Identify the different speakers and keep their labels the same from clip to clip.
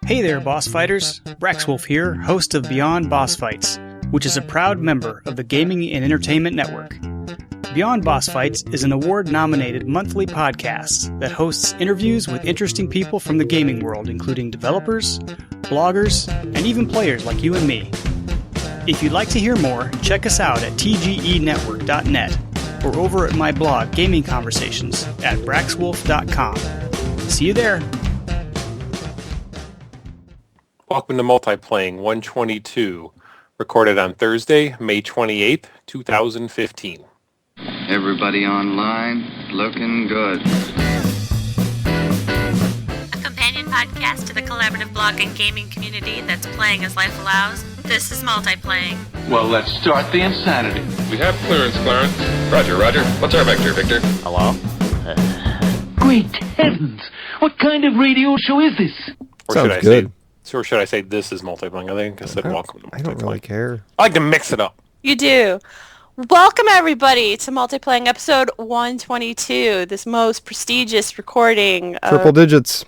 Speaker 1: Hey there, boss fighters! Braxwolf here, host of Beyond Boss Fights, which is a proud member of the Gaming and Entertainment Network. Beyond Boss Fights is an award-nominated monthly podcast that hosts interviews with interesting people from the gaming world, including developers, bloggers, and even players like you and me. If you'd like to hear more, check us out at tgenetwork.net or over at my blog, Gaming Conversations, at braxwolf.com. See you there!
Speaker 2: Welcome to Multiplaying 122, recorded on Thursday, May 28th, 2015.
Speaker 3: Everybody online, looking good.
Speaker 4: A companion podcast to the collaborative blog and gaming community that's playing as life allows. This is Multiplaying.
Speaker 5: Well, let's start the insanity.
Speaker 6: We have clearance, Clarence. Roger. What's our vector, Victor?
Speaker 7: Hello?
Speaker 5: Great heavens! What kind of radio show is this?
Speaker 2: Or
Speaker 8: Sounds
Speaker 2: should I
Speaker 8: good.
Speaker 2: or should I say this is Multiplaying? I think I said welcome to Multiplaying.
Speaker 8: I don't really care.
Speaker 2: I like to mix it up.
Speaker 4: You do. Welcome, everybody, to Multiplaying episode 122, this most prestigious recording.
Speaker 8: Triple digits.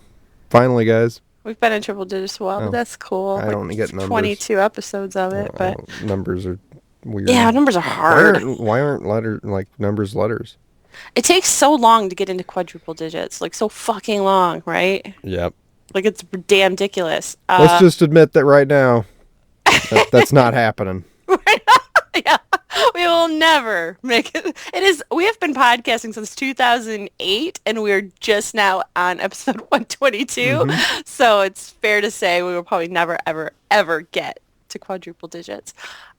Speaker 8: Finally, guys.
Speaker 4: We've been in triple digits a while, but that's cool.
Speaker 8: I don't get numbers.
Speaker 4: 22 episodes of it, but...
Speaker 8: Numbers are weird.
Speaker 4: Yeah, numbers are hard.
Speaker 8: Why aren't numbers letters?
Speaker 4: It takes so long to get into quadruple digits. Like, so fucking long, right?
Speaker 8: Yep.
Speaker 4: Like, it's damn ridiculous.
Speaker 8: Let's just admit that right now, that's not happening.
Speaker 4: Yeah, we will never make it. We have been podcasting since 2008, and we're just now on episode 122. Mm-hmm. So it's fair to say we will probably never, ever, ever get to quadruple digits.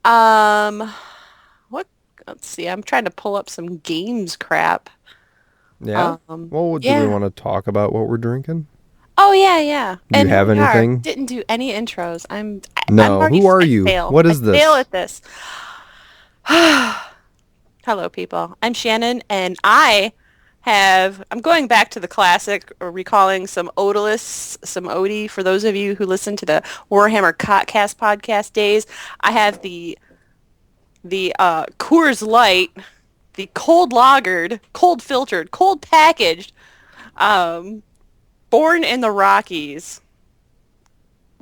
Speaker 4: Let's see. I'm trying to pull up some games crap.
Speaker 8: Yeah. Do we want to talk about what we're drinking?
Speaker 4: Oh yeah.
Speaker 8: Do you have anything?
Speaker 4: Didn't do any intros. I'm
Speaker 8: who are you?
Speaker 4: Fail.
Speaker 8: What is this?
Speaker 4: Fail at this. Hello, people. I'm Shannon, and I'm going back to the classic, recalling some Odalus, some Odie. For those of you who listen to the Warhammer Cotcast podcast days, I have the Coors Light, the cold lagered, cold filtered, cold packaged, Born in the Rockies.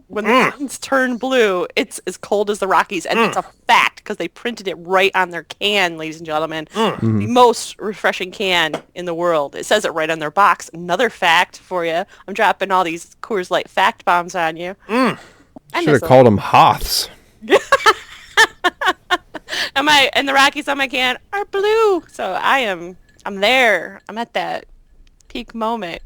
Speaker 4: When the suns turn blue, it's as cold as the Rockies, and it's a fact because they printed it right on their can, ladies and gentlemen. The most refreshing can in the world. It says it right on their box. Another fact for you. I'm dropping all these Coors Light fact bombs on you.
Speaker 8: Should have called them Hoths.
Speaker 4: And the Rockies on my can are blue, so I'm there. I'm at that peak moment.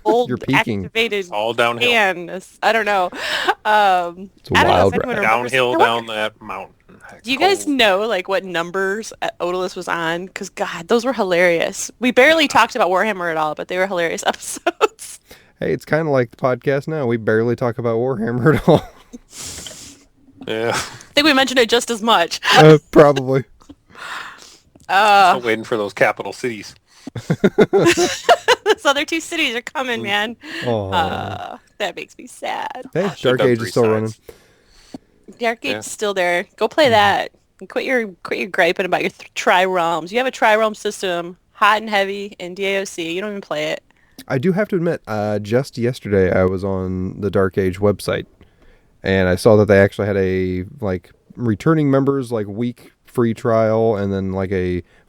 Speaker 4: Old
Speaker 8: You're peaking.
Speaker 4: Activated
Speaker 2: All downhill.
Speaker 4: can. I don't know.
Speaker 8: It's a wild ride.
Speaker 2: Downhill down that mountain.
Speaker 4: Do you guys know what numbers Odalus was on? Because God, those were hilarious. We barely talked about Warhammer at all, but they were hilarious episodes.
Speaker 8: Hey, it's kind of like the podcast now. We barely talk about Warhammer at all.
Speaker 2: Yeah.
Speaker 4: I think we mentioned it just as much.
Speaker 8: Probably.
Speaker 2: Still waiting for those capital cities.
Speaker 4: Those other two cities are coming, man. That makes me sad.
Speaker 8: Hey, Dark Age is still running.
Speaker 4: Dark Age is still there. Go play that. And quit your griping about your tri-realms. You have a tri-realm system, hot and heavy, in DAOC. You don't even play it.
Speaker 8: I do have to admit, just yesterday I was on the Dark Age website, and I saw that they actually had a returning members week free trial, and then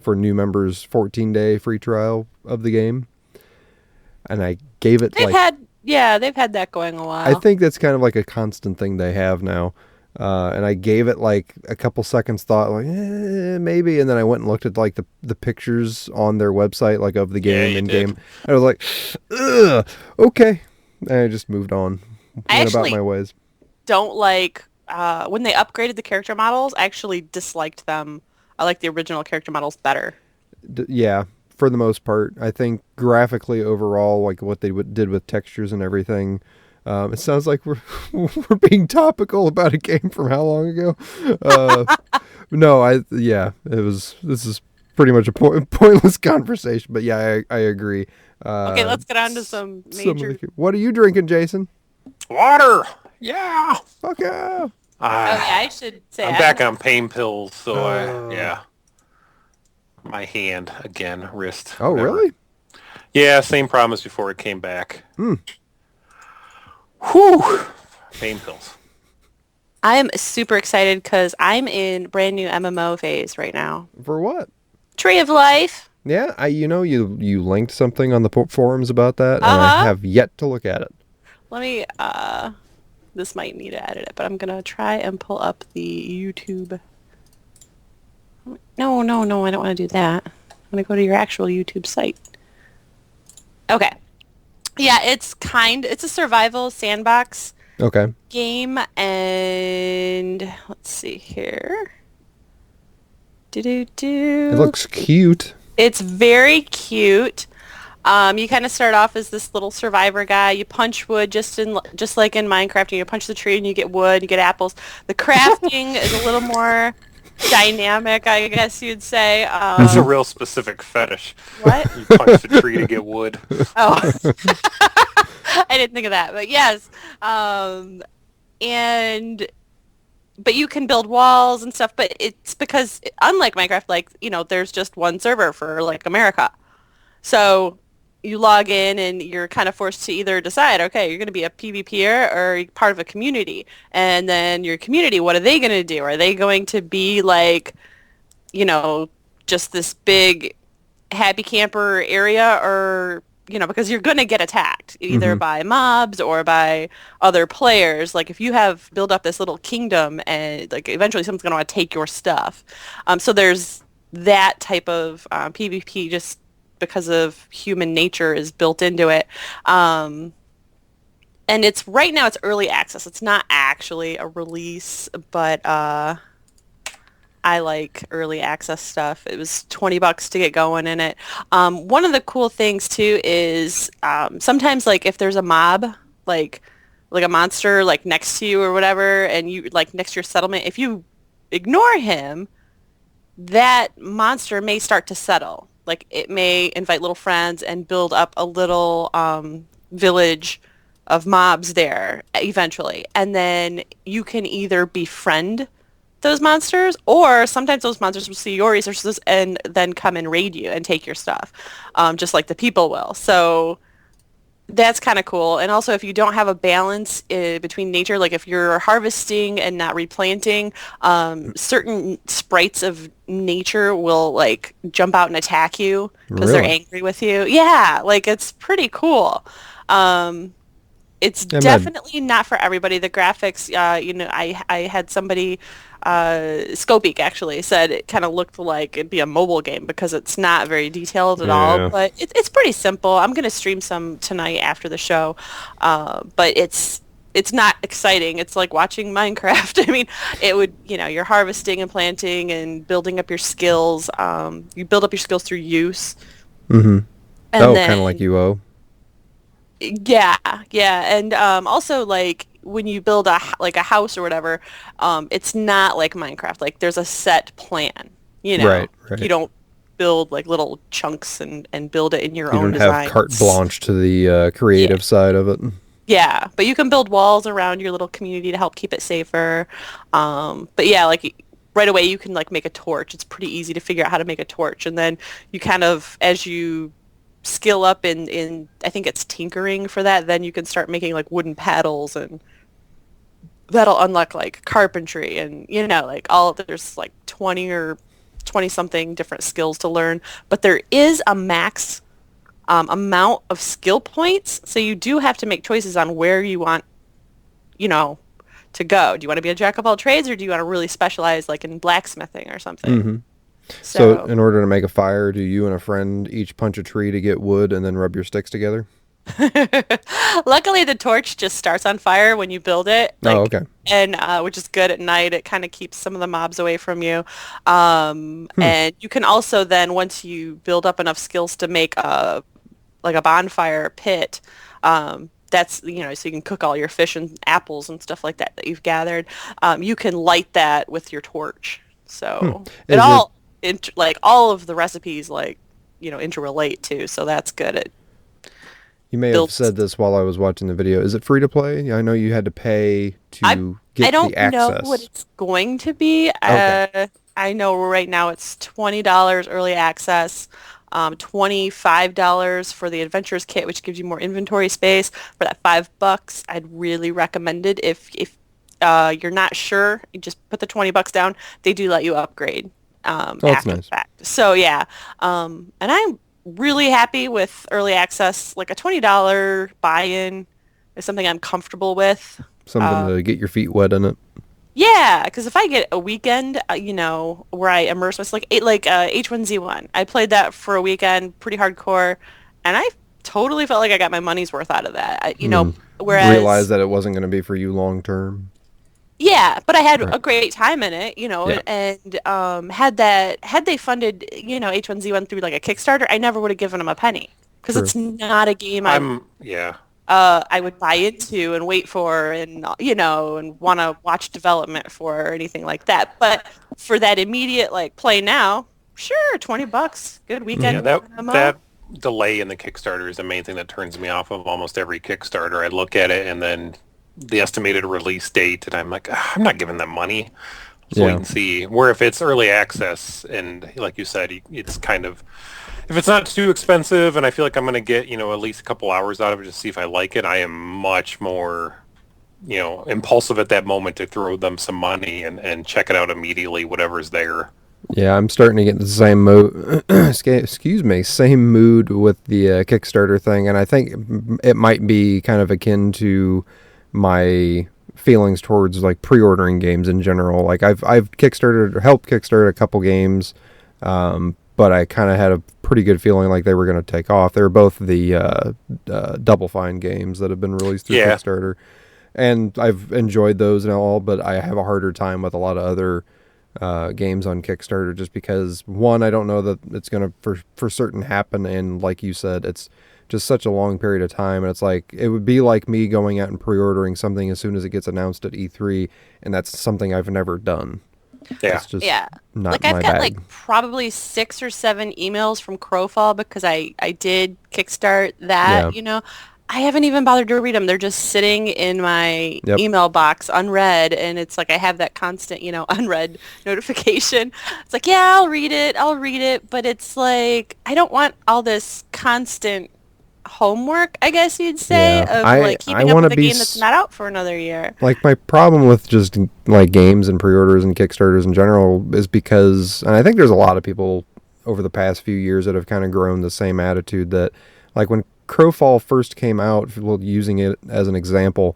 Speaker 8: for new members 14-day free trial of the game. And I gave it they've had
Speaker 4: that going a while.
Speaker 8: I think that's kind of a constant thing they have now. And I gave it a couple seconds thought, maybe, and then I went and looked at the pictures on their website of the game in game. I was like, ugh, okay. And I just moved on. Went about my ways.
Speaker 4: Don't when they upgraded the character models, I actually disliked them. I like the original character models better.
Speaker 8: Yeah, for the most part. I think graphically overall, what they did with textures and everything, it sounds like we're being topical about a game from how long ago? This is pretty much a pointless conversation, but yeah, I agree.
Speaker 4: Okay, let's get on to some major...
Speaker 8: What are you drinking, Jason?
Speaker 2: Water! Yeah!
Speaker 8: Fuck yeah!
Speaker 4: I should say...
Speaker 2: I'm back on pain pills, so my hand again, wrist.
Speaker 8: Oh, whatever. Really?
Speaker 2: Yeah, same problem as before it came back. Whew. Pain pills.
Speaker 4: I am super excited because I'm in brand new MMO phase right now.
Speaker 8: For what?
Speaker 4: Tree of Life.
Speaker 8: Yeah, you linked something on the forums about that, and I have yet to look at it.
Speaker 4: Let me, this might need to edit it, but I'm going to try and pull up the YouTube. No, I don't want to do that. I'm going to go to your actual YouTube site. Okay. Yeah, it's a survival sandbox game, and let's see here.
Speaker 8: It looks cute.
Speaker 4: It's very cute. You kind of start off as this little survivor guy. You punch wood just like in Minecraft. You punch the tree and you get wood, you get apples. The crafting is a little more dynamic, I guess you'd say.
Speaker 2: It's a real specific fetish.
Speaker 4: What?
Speaker 2: You punch the tree to get wood.
Speaker 4: Oh. I didn't think of that, but yes. But you can build walls and stuff, but it's because, unlike Minecraft, there's just one server for, America. So you log in and you're kind of forced to either decide, okay, you're going to be a PvPer or part of a community. And then your community, what are they going to do? Are they going to be just this big happy camper area, or because you're going to get attacked either by mobs or by other players. Like if you have built up this little kingdom and eventually someone's going to want to take your stuff. So there's that type of PvP just because of human nature is built into it. And right now it's early access. It's not actually a release, but I like early access stuff. It was $20 to get going in it. One of the cool things too is sometimes if there's a mob, like a monster next to you or whatever, and you next to your settlement, if you ignore him, that monster may start to settle. It may invite little friends and build up a little village of mobs there eventually. And then you can either befriend those monsters, or sometimes those monsters will see your resources and then come and raid you and take your stuff, just like the people will. So that's kind of cool. And also, if you don't have a balance between nature, if you're harvesting and not replanting, certain sprites of nature will jump out and attack you because they're angry with you. Yeah, it's pretty cool. It's definitely not for everybody. The graphics, I had somebody, Scopeek actually said it kind of looked like it'd be a mobile game because it's not very detailed at all, but it's pretty simple. I'm going to stream some tonight after the show, but it's not exciting. It's like watching Minecraft. I mean, it would, you're harvesting and planting and building up your skills. You build up your skills through use. Mm-hmm. And then,
Speaker 8: kind of like UO.
Speaker 4: Yeah, and also when you build a house or whatever, it's not like Minecraft. There's a set plan.
Speaker 8: Right.
Speaker 4: You don't build little chunks and build it in your own design.
Speaker 8: You don't have carte blanche to the creative side of it.
Speaker 4: Yeah, but you can build walls around your little community to help keep it safer. But yeah, right away you can make a torch. It's pretty easy to figure out how to make a torch, and then you kind of, as you skill up in I think it's tinkering for that, then you can start making wooden paddles, and that'll unlock carpentry, and there's 20 or 20 something different skills to learn, but there is a max amount of skill points, so you do have to make choices on where you want to go. Do you want to be a jack of all trades, or do you want to really specialize in blacksmithing or something?
Speaker 8: Mm-hmm. So in order to make a fire, do you and a friend each punch a tree to get wood and then rub your sticks together?
Speaker 4: Luckily, the torch just starts on fire when you build it.
Speaker 8: Okay.
Speaker 4: And which is good at night. It kind of keeps some of the mobs away from you. And you can also then, once you build up enough skills to make a bonfire pit, that's, so you can cook all your fish and apples and stuff like that you've gathered. You can light that with your torch. So all of the recipes interrelate too. So that's good.
Speaker 8: You may have said this while I was watching the video. Is it free to play? I know you had to pay to get the access. I don't know what it's
Speaker 4: going to be.
Speaker 8: Okay.
Speaker 4: I know right now it's $20 early access. $25 for the Adventures Kit, which gives you more inventory space. For that $5, I'd really recommend it. If you're not sure, you just put the $20 down. They do let you upgrade
Speaker 8: that's
Speaker 4: after
Speaker 8: nice.
Speaker 4: the fact. So yeah, and I'm really happy with early access. Like a $20 buy-in is something I'm comfortable with.
Speaker 8: Something to get your feet wet in it.
Speaker 4: Yeah, because if I get a weekend, where I immerse myself, like H1Z1, I played that for a weekend, pretty hardcore, and I totally felt like I got my money's worth out of that. Whereas
Speaker 8: Realize that it wasn't going to be for you long term.
Speaker 4: yeah, but I had
Speaker 8: Right.
Speaker 4: a great time in it,
Speaker 8: Yeah.
Speaker 4: and had they funded H1Z1 through like a Kickstarter, I never would have given them a penny because
Speaker 8: True.
Speaker 4: it's not a game I would buy into and wait for and and want to watch development for or anything like that. But for that immediate like play now, sure, $20, good weekend.
Speaker 2: Yeah,
Speaker 4: MMO.
Speaker 2: that delay in the Kickstarter is the main thing that turns me off of almost every Kickstarter. I look at it and then the estimated release date, and I'm like, I'm not giving them money. Let's wait and see. Where if it's early access, and like you said, it's kind of, if it's not too expensive, and I feel like I'm going to get at least a couple hours out of it to see if I like it, I am much more impulsive at that moment to throw them some money and check it out immediately, whatever's there.
Speaker 8: Yeah, I'm starting to get the same same mood with the Kickstarter thing, and I think it might be kind of akin to my feelings towards like pre-ordering games in general. Like I've helped kickstart a couple games, but I kind of had a pretty good feeling like they were going to take off. They were both the Double Fine games that have been released through Kickstarter, and I've enjoyed those and all, but I have a harder time with a lot of other games on Kickstarter just because, one, I don't know that it's going to for certain happen, and like you said, it's just such a long period of time, and it's like it would be like me going out and pre-ordering something as soon as it gets announced at E3, and that's something I've never done.
Speaker 2: Yeah,
Speaker 8: it's just
Speaker 4: I've
Speaker 8: not my
Speaker 4: got
Speaker 8: bag.
Speaker 4: like probably 6 or 7 emails from Crowfall because I did kickstart that. I haven't even bothered to read them. They're just sitting in my email box unread, and it's like I have that constant unread notification. It's like, yeah, I'll read it, but it's like I don't want all this constant homework, I guess you'd say, of like keeping up with a game that's not out for another year.
Speaker 8: Like my problem with just like games and pre-orders and Kickstarters in general is because, and I think there's a lot of people over the past few years that have kind of grown the same attitude that, like when Crowfall first came out, using it as an example,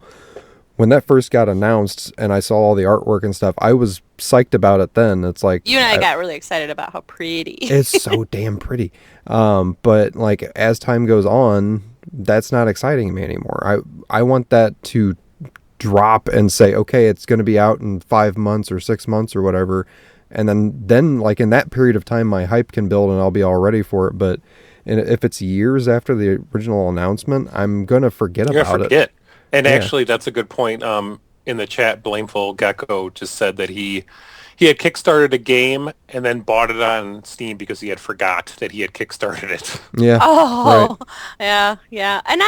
Speaker 8: when that first got announced and I saw all the artwork and stuff, I was psyched about it then. It's like
Speaker 4: you and I got really excited about how pretty.
Speaker 8: It's so damn pretty. But like as time goes on, that's not exciting me anymore. I want that to drop and say, okay, it's going to be out in 5 months or 6 months or whatever. And then like in that period of time, my hype can build and I'll be all ready for it. But if it's years after the original announcement, I'm going to forget about it.
Speaker 2: And actually, that's a good point. In the chat, Blameful Gecko just said that he had kickstarted a game and then bought it on Steam because he had forgot that he had kickstarted it.
Speaker 8: Yeah.
Speaker 4: Oh, right. Yeah. And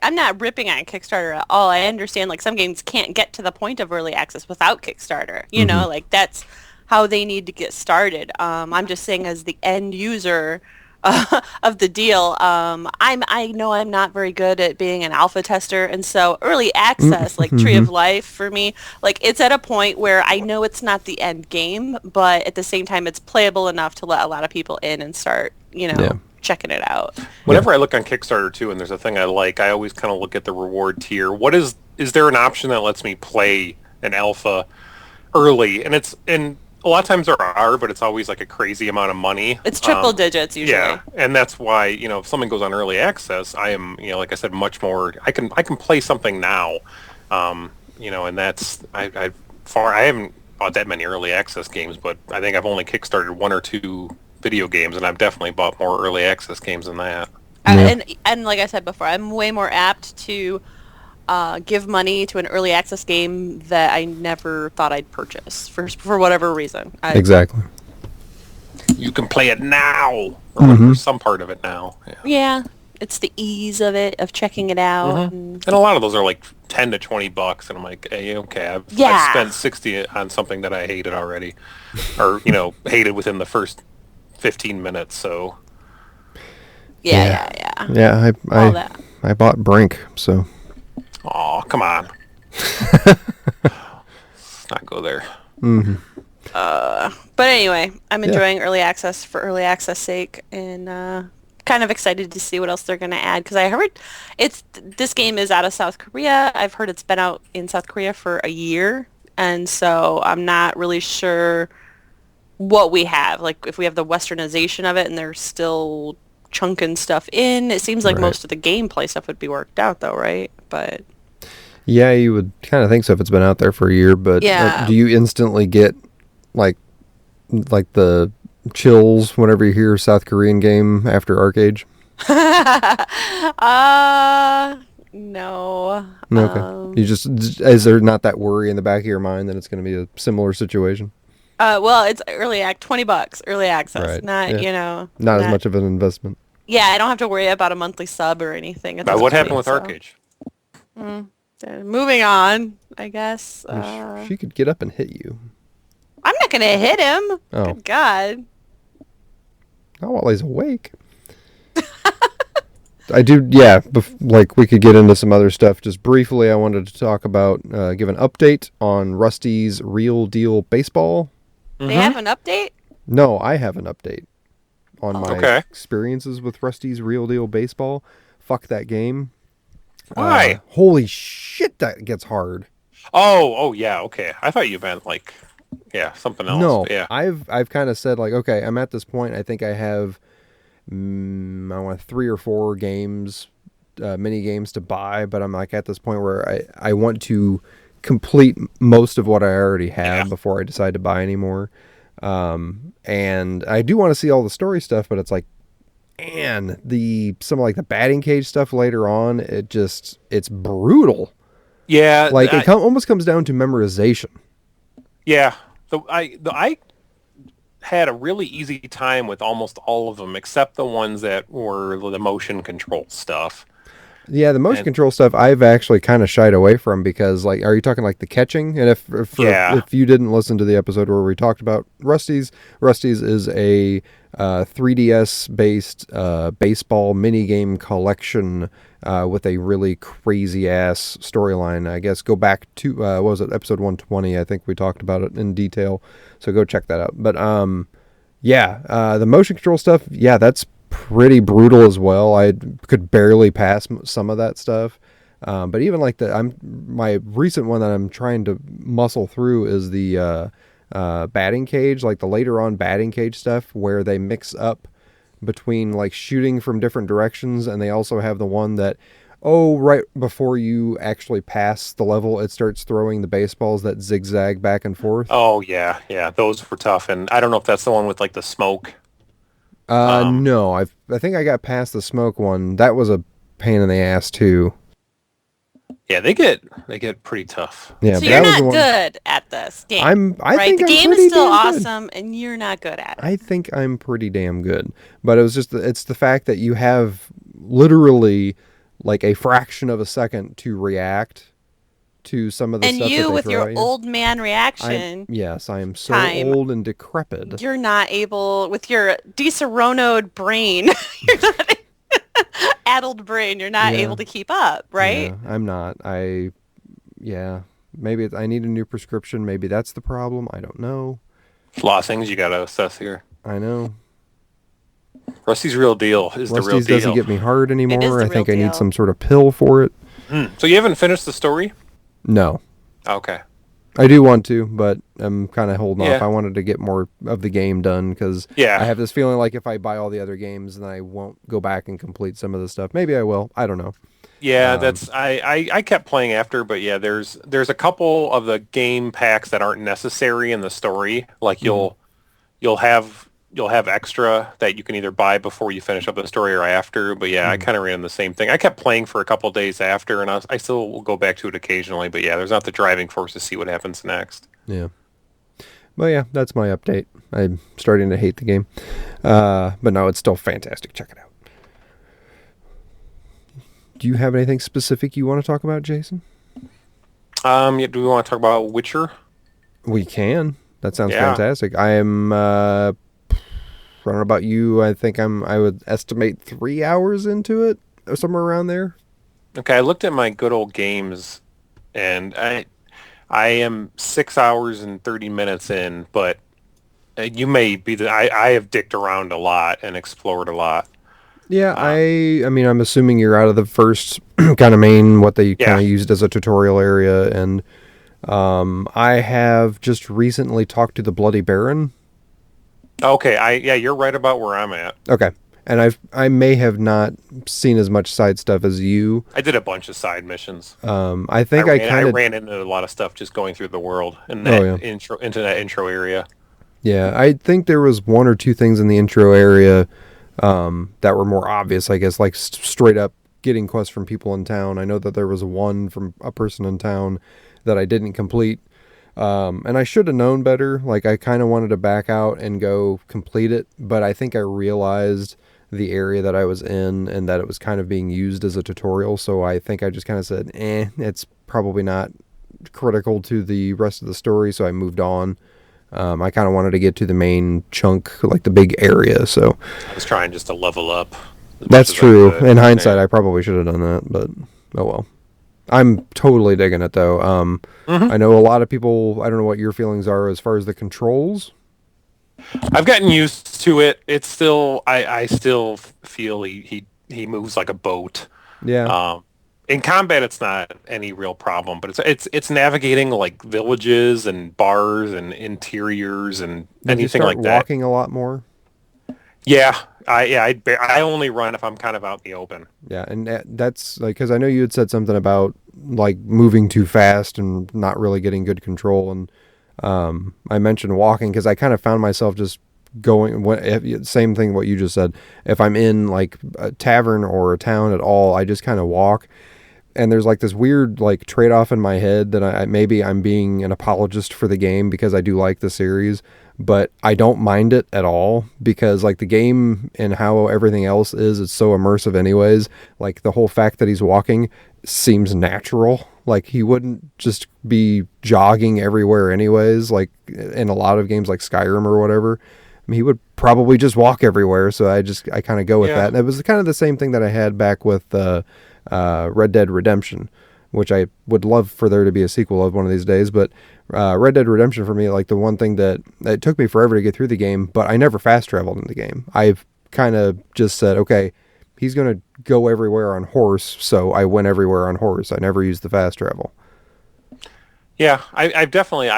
Speaker 4: I'm not ripping on Kickstarter at all. I understand like some games can't get to the point of early access without Kickstarter. You know, like that's how they need to get started. I'm just saying as the end user of the deal, I know I'm not very good at being an alpha tester, and so early access, like Tree of Life for me, like it's at a point where I know it's not the end game, but at the same time it's playable enough to let a lot of people in and start, checking it out.
Speaker 2: Whenever I look on Kickstarter too, and there's a thing I like, I always kind of look at the reward tier. Is there an option that lets me play an alpha early? And a lot of times there are, but it's always like a crazy amount of money.
Speaker 4: It's triple digits usually.
Speaker 2: Yeah, and that's why if something goes on early access, I am like I said, much more. I can play something now, and that's I haven't bought that many early access games, but I think I've only kickstarted 1 or 2 video games, and I've definitely bought more early access games than that.
Speaker 4: And like I said before, I'm way more apt to give money to an early access game that I never thought I'd purchase for whatever reason.
Speaker 8: Exactly.
Speaker 2: You can play it now, or some part of it now.
Speaker 4: Yeah, it's the ease of it, of checking it out.
Speaker 2: And a lot of those are like $10 to $20, and I'm like, hey, okay, I've spent $60 on something that I hated already, or hated within the first 15 minutes. So
Speaker 4: Yeah.
Speaker 8: Yeah,
Speaker 4: All that.
Speaker 8: I bought Brink, so.
Speaker 2: Oh, come on. Let's not go there.
Speaker 8: Mm-hmm.
Speaker 4: But anyway, I'm enjoying early access for early access sake, and kind of excited to see what else they're going to add, because I heard this game is out of South Korea. I've heard it's been out in South Korea for a year, and so I'm not really sure what we have. Like, if we have the westernization of it and they're still chunking stuff in. It seems like most of the gameplay stuff would be worked out, though, right? But
Speaker 8: yeah, you would kind of think so if it's been out there for a year, but do you instantly get like the chills whenever you hear South Korean game after Arcade?
Speaker 4: No.
Speaker 8: Okay. You just, is there not that worry in the back of your mind that it's going to be a similar situation?
Speaker 4: Well, it's $20 early access,
Speaker 8: right.
Speaker 4: not
Speaker 8: not as much of an investment.
Speaker 4: Yeah, I don't have to worry about a monthly sub or anything.
Speaker 2: Now, what happened with Arcade?
Speaker 4: Moving on, I guess.
Speaker 8: She could get up and hit you.
Speaker 4: I'm not gonna hit him.
Speaker 8: Oh.
Speaker 4: Good God.
Speaker 8: Not while he's awake. I do, yeah, like we could get into some other stuff. Just briefly, I wanted to talk about, give an update on Rusty's Real Deal Baseball.
Speaker 4: They have an update?
Speaker 8: No, I have an update on my experiences with Rusty's Real Deal Baseball. Fuck that game.
Speaker 2: Why?
Speaker 8: Holy shit, that gets hard.
Speaker 2: Oh, yeah, okay. I thought you meant like, something else.
Speaker 8: No,
Speaker 2: yeah.
Speaker 8: I've kind of said like, okay, I'm at this point. I think I have, I want 3 or 4 games, mini games to buy, but I'm like at this point where I want to complete most of what I already have before I decide to buy anymore. And I do want to see all the story stuff, but it's like, and some like the batting cage stuff later on, it's brutal.
Speaker 2: Yeah.
Speaker 8: Like it almost comes down to memorization.
Speaker 2: Yeah. So I had a really easy time with almost all of them, except the ones that were the motion control stuff.
Speaker 8: Yeah, the motion control stuff I've actually kind of shied away from because, like, are you talking like the catching? And if you didn't listen to the episode where we talked about Rusty's is a 3DS based baseball mini game collection with a really crazy ass storyline. I guess go back to what was it, episode 120? I think we talked about it in detail. So go check that out. But the motion control stuff, that's pretty brutal as well. I could barely pass some of that stuff. But even like my recent one that I'm trying to muscle through is the batting cage, like the later on batting cage stuff where they mix up between like shooting from different directions, and they also have the one that right before you actually pass the level, it starts throwing the baseballs that zigzag back and forth.
Speaker 2: Oh yeah, those were tough, and I don't know if that's the one with like the smoke.
Speaker 8: No, I think I got past the smoke one. That was a pain in the ass too.
Speaker 2: Yeah, they get pretty tough.
Speaker 8: Yeah,
Speaker 4: so you're not good at this game.
Speaker 8: I think
Speaker 4: the
Speaker 8: I'm
Speaker 4: game
Speaker 8: pretty
Speaker 4: is still
Speaker 8: damn good.
Speaker 4: awesome, and you're not good at it.
Speaker 8: I think I'm pretty damn good, but it's the fact that you have literally like a fraction of a second to react to some of the stuff that they throw at you.
Speaker 4: And you, with your old man reaction.
Speaker 8: Yes, I am so old and decrepit.
Speaker 4: You're not able, with your Disaronnoed brain, you're not addled brain, you're not able to keep up, right?
Speaker 8: Yeah, I'm not. Maybe I need a new prescription. Maybe that's the problem. I don't know.
Speaker 2: A lot of things you got to assess here.
Speaker 8: I know.
Speaker 2: Rusty's Real Deal is the real deal.
Speaker 8: Rusty's doesn't get me hard anymore. I think I need
Speaker 4: deal.
Speaker 8: some sort of pill for it.
Speaker 2: So you haven't finished the story?
Speaker 8: No.
Speaker 2: Okay.
Speaker 8: I do want to, but I'm kind of holding off.
Speaker 2: Yeah.
Speaker 8: I wanted to get more of the game done because I have this feeling like if I buy all the other games, then I won't go back and complete some of the stuff. Maybe I will. I don't know.
Speaker 2: Yeah, I kept playing after, but yeah, there's a couple of the game packs that aren't necessary in the story. Like you'll have extra that you can either buy before you finish up the story or after. But yeah, I kind of ran the same thing. I kept playing for a couple of days after, and I still will go back to it occasionally. But yeah, there's not the driving force to see what happens next.
Speaker 8: Yeah. Well, yeah, that's my update. I'm starting to hate the game. But no, it's still fantastic. Check it out. Do you have anything specific you want to talk about, Jason?
Speaker 2: Do we want to talk about Witcher?
Speaker 8: We can. That sounds fantastic. I am I don't know about you. I think I would estimate 3 hours into it, or somewhere around there.
Speaker 2: Okay, I looked at my good old games, and I am 6 hours and 30 minutes in, but you may be I have dicked around a lot and explored a lot.
Speaker 8: Yeah, I mean, I'm assuming you're out of the first kind of main, what they kind of used as a tutorial area, and I have just recently talked to the Bloody Baron.
Speaker 2: Okay, you're right about where I'm at.
Speaker 8: Okay, and I may have not seen as much side stuff as you.
Speaker 2: I did a bunch of side missions.
Speaker 8: I think I
Speaker 2: ran into a lot of stuff just going through the world and that into that intro area.
Speaker 8: Yeah, I think there was one or two things in the intro area that were more obvious, I guess, like straight up getting quests from people in town. I know that there was one from a person in town that I didn't complete, and I should have known better. Like, I kind of wanted to back out and go complete it, but I think I realized the area that I was in and that it was kind of being used as a tutorial, so I think I just kind of said, it's probably not critical to the rest of the story, so I moved on. I kind of wanted to get to the main chunk, like the big area, so...
Speaker 2: I was trying just to level up.
Speaker 8: That's true. In hindsight, I probably should have done that, but oh well. I'm totally digging it, though. I know a lot of people, I don't know what your feelings are as far as the controls.
Speaker 2: I've gotten used to it. It's still... I still feel he moves like a boat.
Speaker 8: Yeah.
Speaker 2: In combat, it's not any real problem, but it's navigating like villages and bars and interiors and anything like that.
Speaker 8: Did you start walking a lot more?
Speaker 2: Yeah, I only run if I'm kind of out in the open.
Speaker 8: Yeah, and that's like, because I know you had said something about like moving too fast and not really getting good control, and I mentioned walking because I kind of found myself just going, same thing what you just said. If I'm in like a tavern or a town at all, I just kind of walk. And there's like this weird like trade-off in my head that maybe I'm being an apologist for the game because I do like the series, but I don't mind it at all because like the game and how everything else is, it's so immersive anyways. Like the whole fact that he's walking seems natural. Like he wouldn't just be jogging everywhere anyways, like in a lot of games like Skyrim or whatever. I mean, he would probably just walk everywhere, so I kind of go with that. And it was kind of the same thing that I had back with Red Dead Redemption, which I would love for there to be a sequel of one of these days. But Red Dead Redemption for me, like the one thing that it took me forever to get through the game, but I never fast traveled in the game. I've kind of just said, okay, he's going to go everywhere on horse, so I went everywhere on horse. I never used the fast travel.
Speaker 2: Yeah, I've definitely...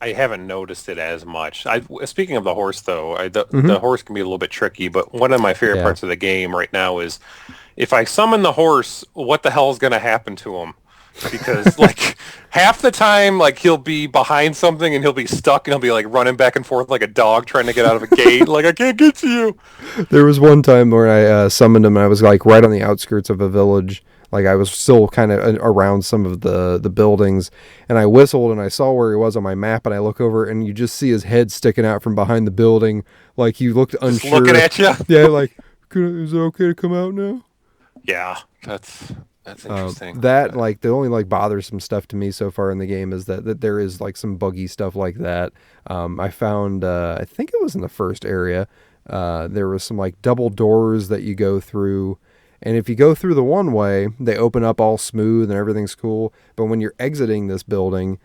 Speaker 2: I haven't noticed it as much. Speaking of the horse, though, the horse can be a little bit tricky, but one of my favorite parts of the game right now is if I summon the horse, what the hell is going to happen to him? Because, like, half the time, like, he'll be behind something and he'll be stuck and he'll be, like, running back and forth like a dog trying to get out of a gate. Like, I can't get to you.
Speaker 8: There was one time where I summoned him and I was, like, right on the outskirts of a village. Like, I was still kind of around some of the buildings, and I whistled, and I saw where he was on my map, and I look over, and you just see his head sticking out from behind the building. Like, he looked unsure.
Speaker 2: Just looking at you?
Speaker 8: Yeah, like, is it okay to come out now?
Speaker 2: Yeah, that's interesting.
Speaker 8: Like, the only, like, bothersome stuff to me so far in the game is that there is, like, some buggy stuff like that. I found, I think it was in the first area, there was some, like, double doors that you go through. And if you go through the one way, they open up all smooth and everything's cool. But when you're exiting this building,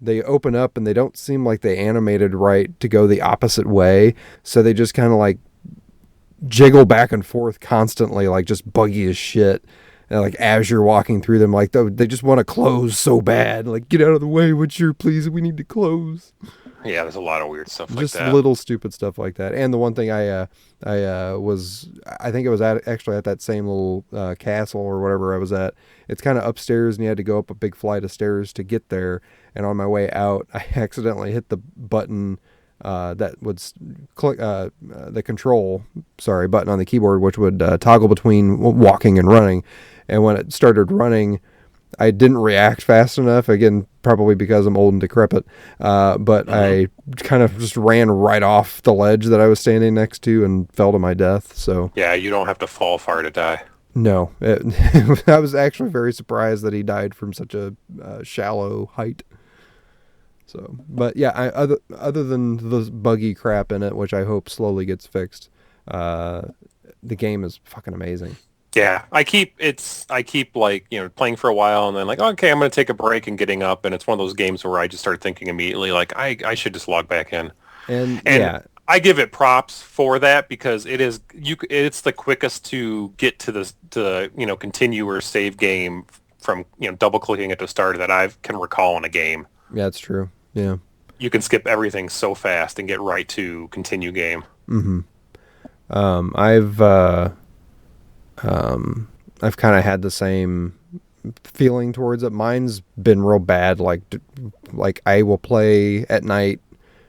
Speaker 8: they open up and they don't seem like they animated right to go the opposite way. So they just kind of like jiggle back and forth constantly, like just buggy as shit. And like as you're walking through them, like they just want to close so bad. Like, get out of the way, would you please? We need to close.
Speaker 2: Yeah, there's a lot of weird stuff like that.
Speaker 8: Just little stupid stuff like that. And the one thing I think it was actually at that same little castle or whatever I was at. It's kind of upstairs, and you had to go up a big flight of stairs to get there. And on my way out, I accidentally hit the button that would click the control button on the keyboard, which would toggle between walking and running. And when it started running, I didn't react fast enough, again, probably because I'm old and decrepit, but I kind of just ran right off the ledge that I was standing next to and fell to my death. So
Speaker 2: yeah, you don't have to fall far to die.
Speaker 8: No, I was actually very surprised that he died from such a shallow height. So, but yeah, other than the buggy crap in it, which I hope slowly gets fixed, the game is fucking amazing.
Speaker 2: Yeah, I keep like, playing for a while and then like, okay, I'm going to take a break and getting up, and it's one of those games where I just start thinking immediately like I should just log back in.
Speaker 8: And yeah,
Speaker 2: I give it props for that because it's the quickest to get to the continue or save game from double clicking at the start that I can recall in a game.
Speaker 8: yeah, that's true. Yeah,
Speaker 2: you can skip everything so fast and get right to continue game.
Speaker 8: Mm-hmm. I've kind of had the same feeling towards it. Mine's been real bad. Like I will play at night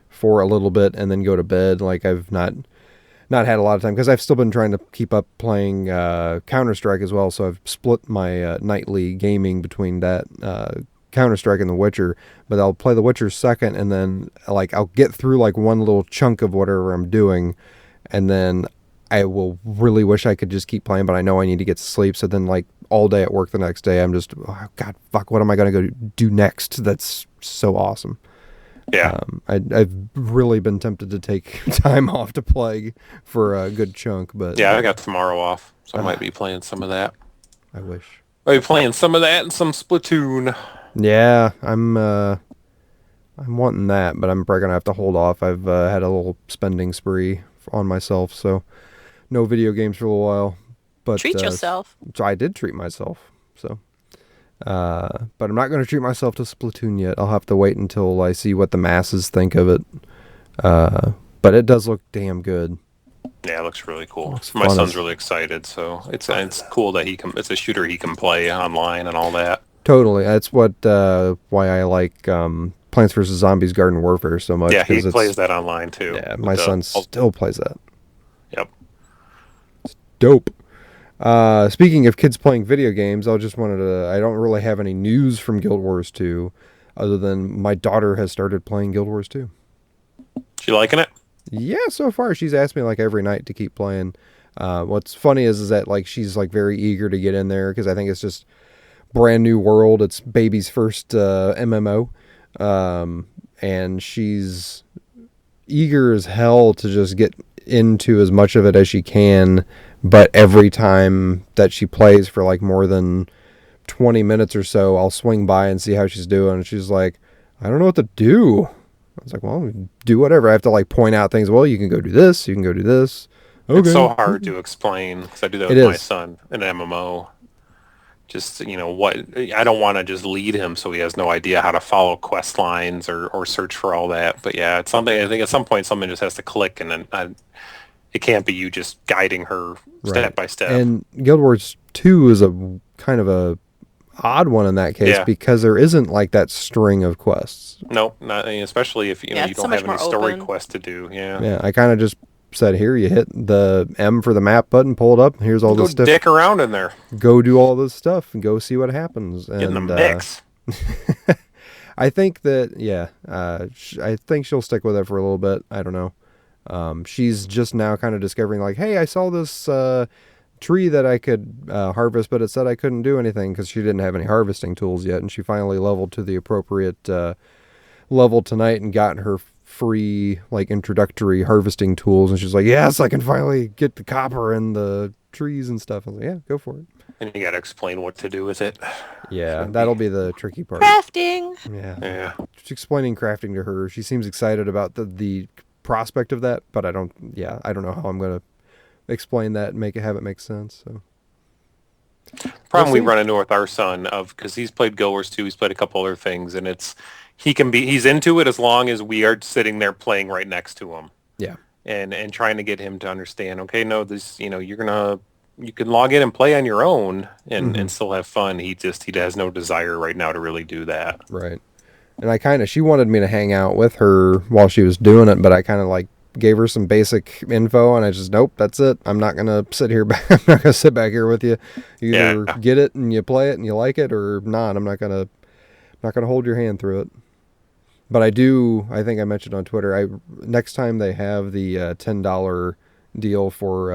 Speaker 8: for a little bit and then go to bed. Like I've not had a lot of time because I've still been trying to keep up playing Counter-Strike as well. So I've split my nightly gaming between that Counter-Strike and The Witcher. But I'll play The Witcher second, and then like I'll get through like one little chunk of whatever I'm doing, and then I will really wish I could just keep playing, but I know I need to get to sleep. So then like all day at work the next day, I'm just, oh, God, fuck, what am I going to go do next? That's so awesome.
Speaker 2: Yeah.
Speaker 8: I've really been tempted to take time off to play for a good chunk, but
Speaker 2: yeah, I got tomorrow off, so I might be playing some of that.
Speaker 8: I wish.
Speaker 2: I'll be playing some of that and some Splatoon.
Speaker 8: Yeah, I'm wanting that, but I'm probably going to have to hold off. I've had a little spending spree on myself, so no video games for a little while. But
Speaker 4: treat yourself.
Speaker 8: So I did treat myself. So, but I'm not going to treat myself to Splatoon yet. I'll have to wait until I see what the masses think of it. But it does look damn good.
Speaker 2: Yeah, it looks really cool. My son's really excited, so it's cool that it's a shooter he can play online and all that.
Speaker 8: Totally, that's why I like Plants vs. Zombies Garden Warfare so much.
Speaker 2: Yeah, he plays that online too.
Speaker 8: Yeah, my son still plays that.
Speaker 2: Yep.
Speaker 8: It's dope. Speaking of kids playing video games, I don't really have any news from Guild Wars 2 other than my daughter has started playing Guild Wars 2.
Speaker 2: She liking it?
Speaker 8: Yeah, so far she's asked me like every night to keep playing. What's funny is that like she's like very eager to get in there because I think it's just brand new world. It's baby's first MMO. And she's eager as hell to just get into as much of it as she can, but every time that she plays for like more than 20 minutes or so, I'll swing by and see how she's doing, and she's like, I don't know what to do. I was like, well, do whatever. I have to like point out things. Well, you can go do this, you can go do this. Okay.
Speaker 2: It's so hard to explain because I do that with my son in an MMO. Just, what I don't want to just lead him so he has no idea how to follow quest lines or search for all that. But yeah, it's something I think at some point something just has to click, and then it can't be you just guiding her step by step.
Speaker 8: And Guild Wars 2 is a kind of a odd one in that case because there isn't like that string of quests.
Speaker 2: No, not especially if you don't have any story quests to do. Yeah.
Speaker 8: Yeah, I kind of just said, here, you hit the M for the map button, pull it up, here's all this stuff.
Speaker 2: Go dick around in there.
Speaker 8: Go do all this stuff and go see what happens.
Speaker 2: In the mix.
Speaker 8: I think that, I think she'll stick with it for a little bit. I don't know. She's just now kind of discovering like, hey, I saw this tree that I could harvest, but it said I couldn't do anything because she didn't have any harvesting tools yet. And she finally leveled to the appropriate level tonight and got her free like introductory harvesting tools, and she's like, yes, I can finally get the copper and the trees and stuff. I was like, yeah, go for it.
Speaker 2: And you gotta explain what to do with it.
Speaker 8: Yeah, that'll be the tricky part.
Speaker 4: Crafting.
Speaker 8: Yeah. Just explaining crafting to her. She seems excited about the prospect of that, but I don't know how I'm gonna explain that and have it make sense. So
Speaker 2: problem we run into with our son because he's played Guild Wars 2, he's played a couple other things, and he's into it as long as we are sitting there playing right next to him.
Speaker 8: Yeah.
Speaker 2: And trying to get him to understand, okay, no, this, you can log in and play on your own and still have fun. He has no desire right now to really do that.
Speaker 8: Right. And she wanted me to hang out with her while she was doing it, but I kind of like gave her some basic info and I just, nope, that's it. I'm not going to sit here. I'm not going to sit back here with you. You either get it and you play it and you like it or not. I'm not going to hold your hand through it. But I think I mentioned on Twitter, next time they have the $10 deal for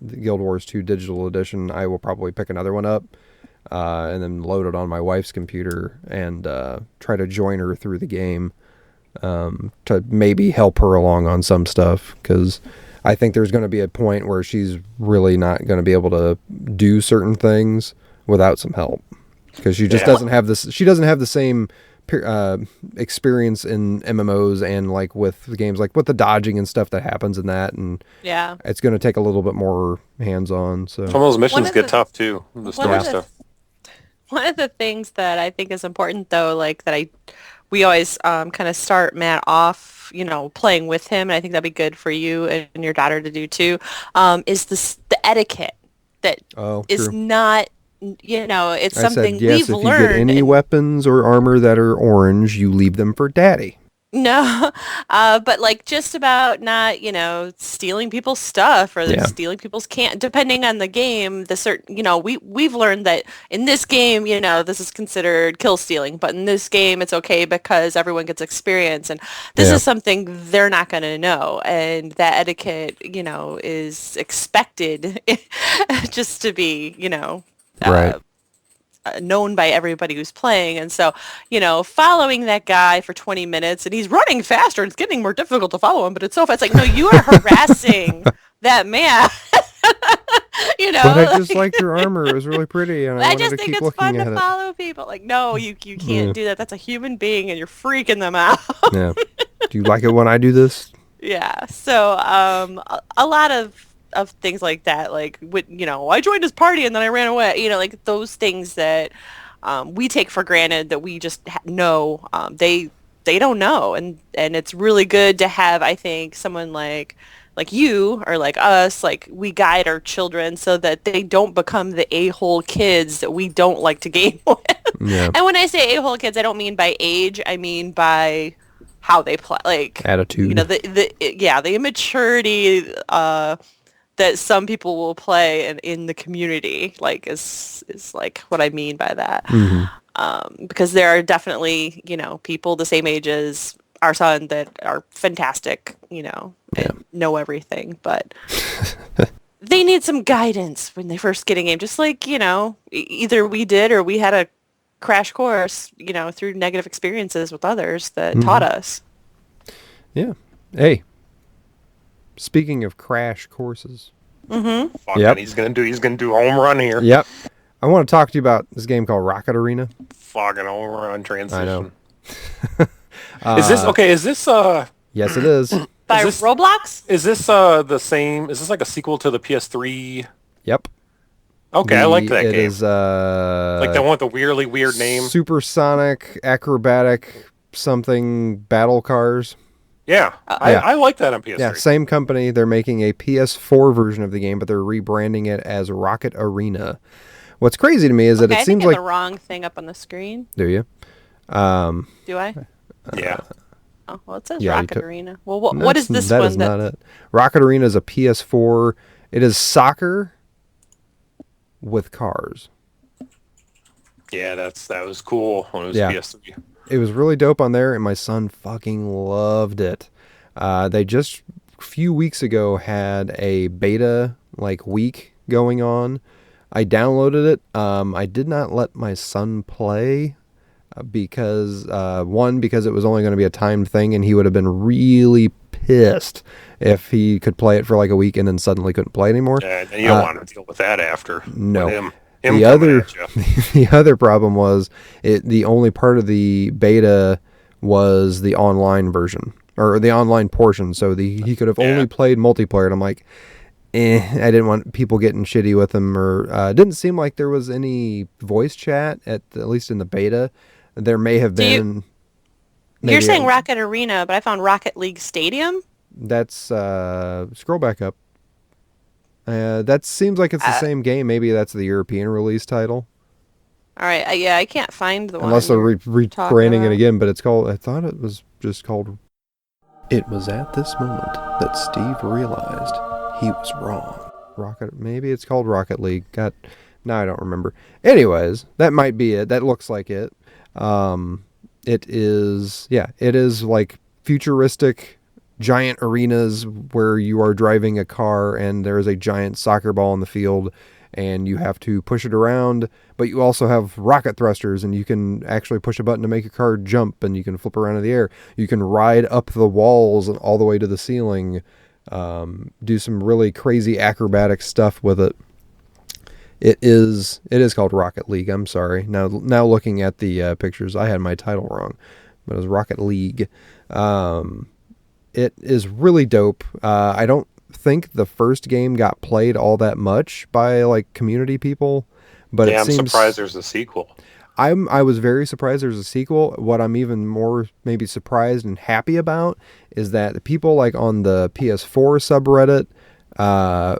Speaker 8: the Guild Wars 2 digital edition, I will probably pick another one up. and then load it on my wife's computer and try to join her through the game to maybe help her along on some stuff, because I think there's going to be a point where she's really not going to be able to do certain things without some help, because she just doesn't have this. She doesn't have the same experience in MMOs and like with the games, like with the dodging and stuff that happens in that, and it's going to take a little bit more hands-on. So
Speaker 2: some of those missions get tough too. The story stuff.
Speaker 4: One of the things that I think is important, though, like that we always kind of start Matt off, playing with him, and I think that'd be good for you and your daughter to do too, is the etiquette that is not, it's something we've learned.
Speaker 8: If you get any weapons or armor that are orange, you leave them for daddy.
Speaker 4: No, but like just about not, stealing people's stuff or stealing people's depending on the game, we've learned that in this game, this is considered kill stealing, but in this game it's okay because everyone gets experience, and this is something they're not going to know, and that etiquette, is expected just to be,
Speaker 8: right.
Speaker 4: Known by everybody who's playing. And so, following that guy for 20 minutes and he's running faster, it's getting more difficult to follow him, but it's so fast. Like, no, you are harassing that man.
Speaker 8: But I just liked your armor. It was really pretty, and I
Speaker 4: just think it's fun to follow people. Like, no, you can't do that. That's a human being and you're freaking them out.
Speaker 8: Yeah. Do you like it when I do this?
Speaker 4: Yeah. So a lot of things like that, like, I joined his party and then I ran away, like those things that we take for granted that we just know, they don't know, and it's really good to have, I think, someone like you or like us, like we guide our children so that they don't become the a-hole kids that we don't like to game with. Yeah. And when I say a-hole kids, I don't mean by age, I mean by how they play, like
Speaker 8: attitude,
Speaker 4: the immaturity that some people will play in the community, like is like what I mean by that. Mm-hmm. Because there are definitely, people the same age as our son that are fantastic, and know everything, but they need some guidance when they first get in game. Just like, either we did or we had a crash course, through negative experiences with others that taught us.
Speaker 8: Yeah. Hey. Speaking of crash courses,
Speaker 2: he's gonna do home run here.
Speaker 8: Yep, I want to talk to you about this game called Rocket Arena.
Speaker 2: Fucking home run transition.
Speaker 8: I know.
Speaker 2: Is this okay? Is this
Speaker 8: Yes, it is.
Speaker 4: By Roblox?
Speaker 2: Is this the same? Is this like a sequel to the PS3?
Speaker 8: Yep.
Speaker 2: Okay, I like that game.
Speaker 8: It is
Speaker 2: like the one with the weirdly weird name.
Speaker 8: Supersonic Acrobatic something battle cars.
Speaker 2: Yeah, I like that on PS3.
Speaker 8: Yeah, same company. They're making a PS4 version of the game, but they're rebranding it as Rocket Arena. What's crazy to me is that it seems like
Speaker 4: the wrong thing up on the screen.
Speaker 8: Do you?
Speaker 4: Do I?
Speaker 2: Yeah.
Speaker 4: Oh, well, it says Rocket Arena. Well, what is this one?
Speaker 8: That is not it. Rocket Arena is a PS4. It is soccer with cars.
Speaker 2: Yeah, that was cool when it was PS3.
Speaker 8: It was really dope on there, and my son fucking loved it. They just a few weeks ago had a beta week going on. I downloaded it. I did not let my son play because it was only going to be a timed thing, and he would have been really pissed if he could play it for like a week and then suddenly couldn't play anymore.
Speaker 2: Yeah, and you don't want to deal with that after.
Speaker 8: No. The other problem was the only part of the beta was the online version or the online portion. So he could have only played multiplayer. And I'm like, I didn't want people getting shitty with him, or it didn't seem like there was any voice chat at least in the beta. There may have been.
Speaker 4: You're saying Rocket Arena, but I found Rocket League Stadium.
Speaker 8: That's scroll back up. That seems like it's the same game. Maybe that's the European release title.
Speaker 4: All right. I can't find the one.
Speaker 8: Unless they're rebranding it again, but it's called. I thought it was just called. It was at this moment that Steve realized he was wrong. Maybe it's called Rocket League. Now I don't remember. Anyways, that might be it. That looks like it. It is. Yeah, it is like futuristic. Giant arenas where you are driving a car and there is a giant soccer ball in the field and you have to push it around, but you also have rocket thrusters, and you can actually push a button to make a car jump, and you can flip around in the air. You can ride up the walls and all the way to the ceiling, do some really crazy acrobatic stuff with it. It is called Rocket League. I'm sorry. Now looking at the pictures, I had my title wrong, but it was Rocket League. It is really dope. I don't think the first game got played all that much by like community people, but
Speaker 2: I'm surprised there's a sequel.
Speaker 8: I was very surprised there's a sequel. What I'm even more maybe surprised and happy about is that the people like on the PS4 subreddit,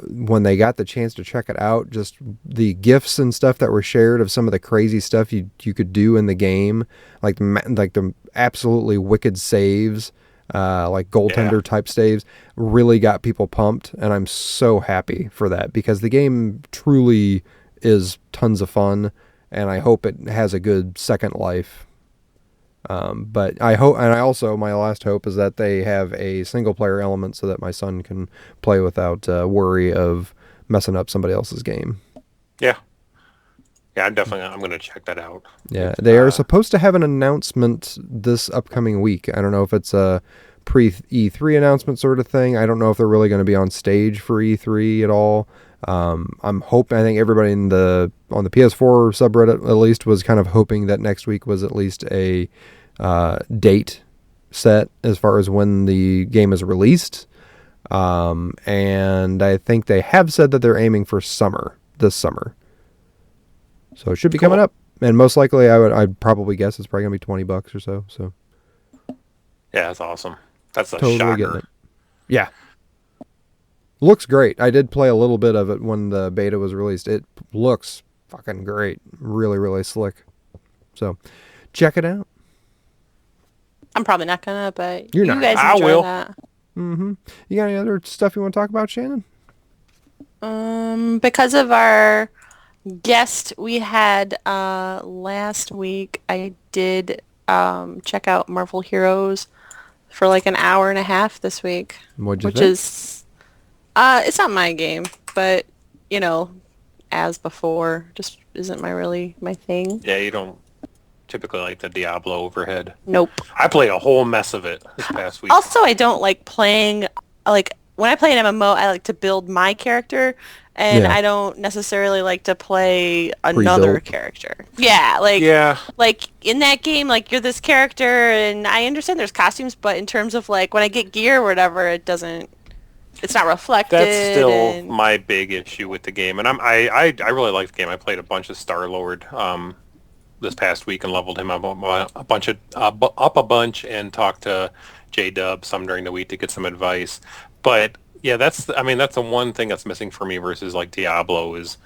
Speaker 8: when they got the chance to check it out, just the GIFs and stuff that were shared of some of the crazy stuff you could do in the game, like the absolutely wicked saves, like goaltender type saves, really got people pumped, and I'm so happy for that because the game truly is tons of fun, and I hope it has a good second life. But I hope, and my last hope is that they have a single player element so that my son can play without worry of messing up somebody else's game.
Speaker 2: Yeah, I'm going to check that out.
Speaker 8: Yeah, they are supposed to have an announcement this upcoming week. I don't know if it's a pre-E3 announcement sort of thing. I don't know if they're really going to be on stage for E3 at all. I think everybody on the PS4 subreddit at least was kind of hoping that next week was at least a date set as far as when the game is released. And I think they have said that they're aiming for this summer. So it should be coming up, and most likely I'd probably guess it's probably gonna be $20 or so. So
Speaker 2: yeah, that's awesome. That's a
Speaker 8: totally
Speaker 2: shocker.
Speaker 8: getting it. Yeah, looks great. I did play a little bit of it when the beta was released. It looks fucking great, really, really slick. So check it out.
Speaker 4: I'm probably not gonna, but
Speaker 8: you
Speaker 4: guys
Speaker 2: I
Speaker 4: enjoy
Speaker 2: will.
Speaker 4: that.
Speaker 8: Mm-hmm. You got any other stuff you want to talk about, Shannon?
Speaker 4: Because of our guest we had last week, I did check out Marvel Heroes for like an hour and a half this week.
Speaker 8: What'd you
Speaker 4: which
Speaker 8: think?
Speaker 4: Is it's not my game, but as before, just isn't my thing.
Speaker 2: Yeah, you don't typically like the Diablo overhead.
Speaker 4: Nope.
Speaker 2: I played a whole mess of it this past week.
Speaker 4: Also, I don't like playing, like, when I play an MMO, I like to build my character, and I don't necessarily like to play another
Speaker 8: Pre-built.
Speaker 4: character. Yeah, like in that game, like, you're this character, and I understand there's costumes, but in terms of, like, when I get gear or whatever, it's not reflected.
Speaker 2: That's still my big issue with the game, and I really like the game. I played a bunch of Star-Lord this past week and leveled him up a bunch and talked to J-Dub some during the week to get some advice. But yeah, that's the one thing that's missing for me versus like Diablo is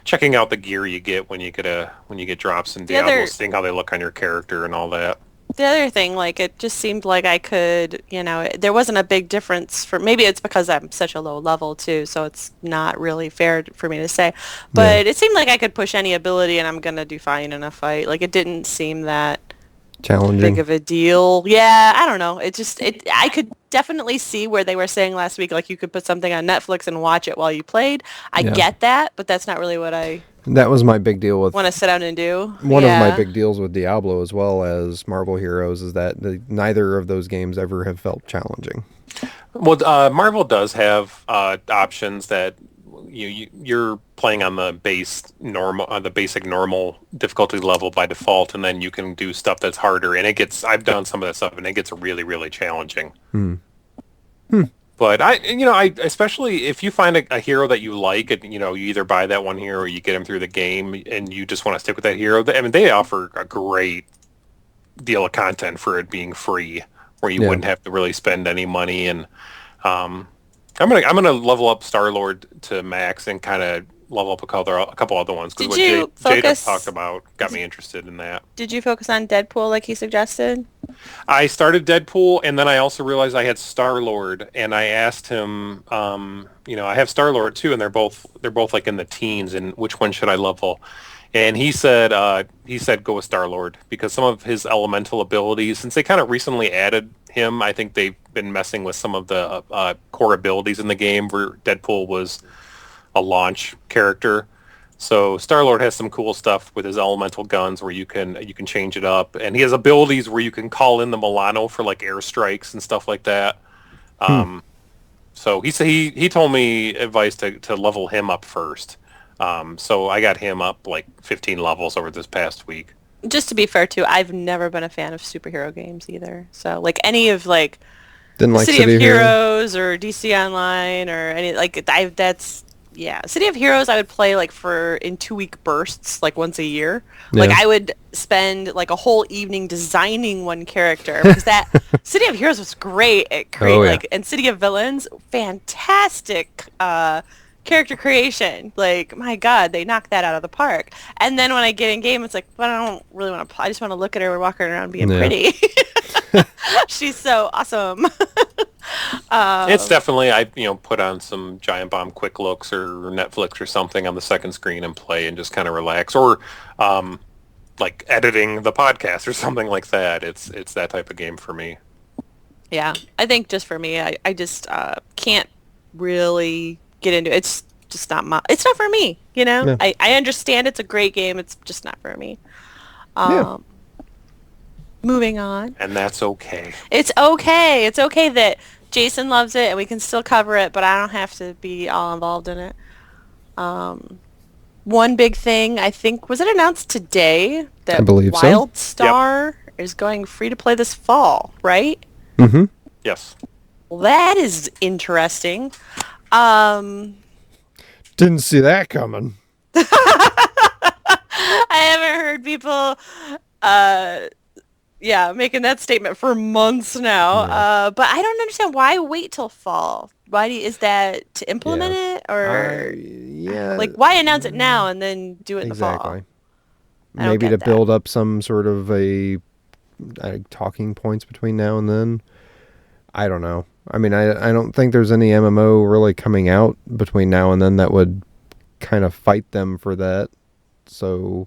Speaker 2: checking out the gear you get when you get drops in Diablo, seeing how they look on your character and all that.
Speaker 4: The other thing, like, it just seemed like I could, there wasn't a big difference maybe it's because I'm such a low level too, so it's not really fair for me to say, but it seemed like I could push any ability and I'm going to do fine in a fight. Like, it didn't seem that
Speaker 8: Challenging.
Speaker 4: big of a deal. Yeah, I don't know. I could definitely see where they were saying last week, like, you could put something on Netflix and watch it while you played. I get that, but that's not really what I
Speaker 8: That was my big deal with
Speaker 4: want to sit down and do.
Speaker 8: One of my big deals with Diablo as well as Marvel Heroes is that neither of those games ever have felt challenging.
Speaker 2: Well, Marvel does have options that you're playing on the basic normal difficulty level by default, and then you can do stuff that's harder. And I've done some of that stuff, and it gets really, really challenging. But I especially if you find a hero that you like, and you either buy that one hero or you get him through the game, and you just want to stick with that hero. I mean, they offer a great deal of content for it being free, where you wouldn't have to really spend any money. And I'm gonna level up Star-Lord to max and kind of level up a couple other ones because what Jada talked about got me interested in that.
Speaker 4: Did you focus on Deadpool like he suggested?
Speaker 2: I started Deadpool, and then I also realized I had Star-Lord, and I asked him, I have Star-Lord too, and they're both like in the teens, and which one should I level? And he said go with Star-Lord because some of his elemental abilities, since they kind of recently added him, I think they've been messing with some of the core abilities in the game where Deadpool was a launch character. So Star-Lord has some cool stuff with his elemental guns where you can change it up, and he has abilities where you can call in the Milano for like airstrikes and stuff like that. So he told me advice to level him up first. So I got him up like 15 levels over this past week.
Speaker 4: Just to be fair too, I've never been a fan of superhero games either. So like any of like
Speaker 8: Didn't like
Speaker 4: City of Heroes or DC Online or any City of Heroes I would play like in 2-week bursts, like once a year.
Speaker 8: Yeah.
Speaker 4: Like I would spend like a whole evening designing one character because that City of Heroes was great at and City of Villains, fantastic character creation. Like my God, they knocked that out of the park. And then when I get in game, it's like, well, I don't really want to. I just want to look at her walking around being pretty. She's so awesome.
Speaker 2: It's definitely I put on some Giant Bomb quick looks or Netflix or something on the second screen and play and just kind of relax, or like editing the podcast or something like that. It's that type of game for me.
Speaker 4: Yeah, I think just for me, I just can't really get into it. It's just not it's not for me,
Speaker 8: Yeah.
Speaker 4: I understand it's a great game. It's just not for me. Moving on.
Speaker 2: And that's okay.
Speaker 4: It's okay. It's okay that Jason loves it and we can still cover it, but I don't have to be all involved in it. One big thing, I think, was it announced today that
Speaker 8: I believe so.
Speaker 4: WildStar is going free to play this fall, right?
Speaker 8: Mm-hmm.
Speaker 2: Yes.
Speaker 4: Well, that is interesting.
Speaker 8: Didn't see that coming.
Speaker 4: I haven't heard people making that statement for months now. But I don't understand why wait till fall. Is that to implement it or like why announce it now and then do it in the fall?
Speaker 8: Exactly. Maybe to build up some sort of a talking points between now and then. I don't know. I mean, I don't think there's any MMO really coming out between now and then that would kind of fight them for that. So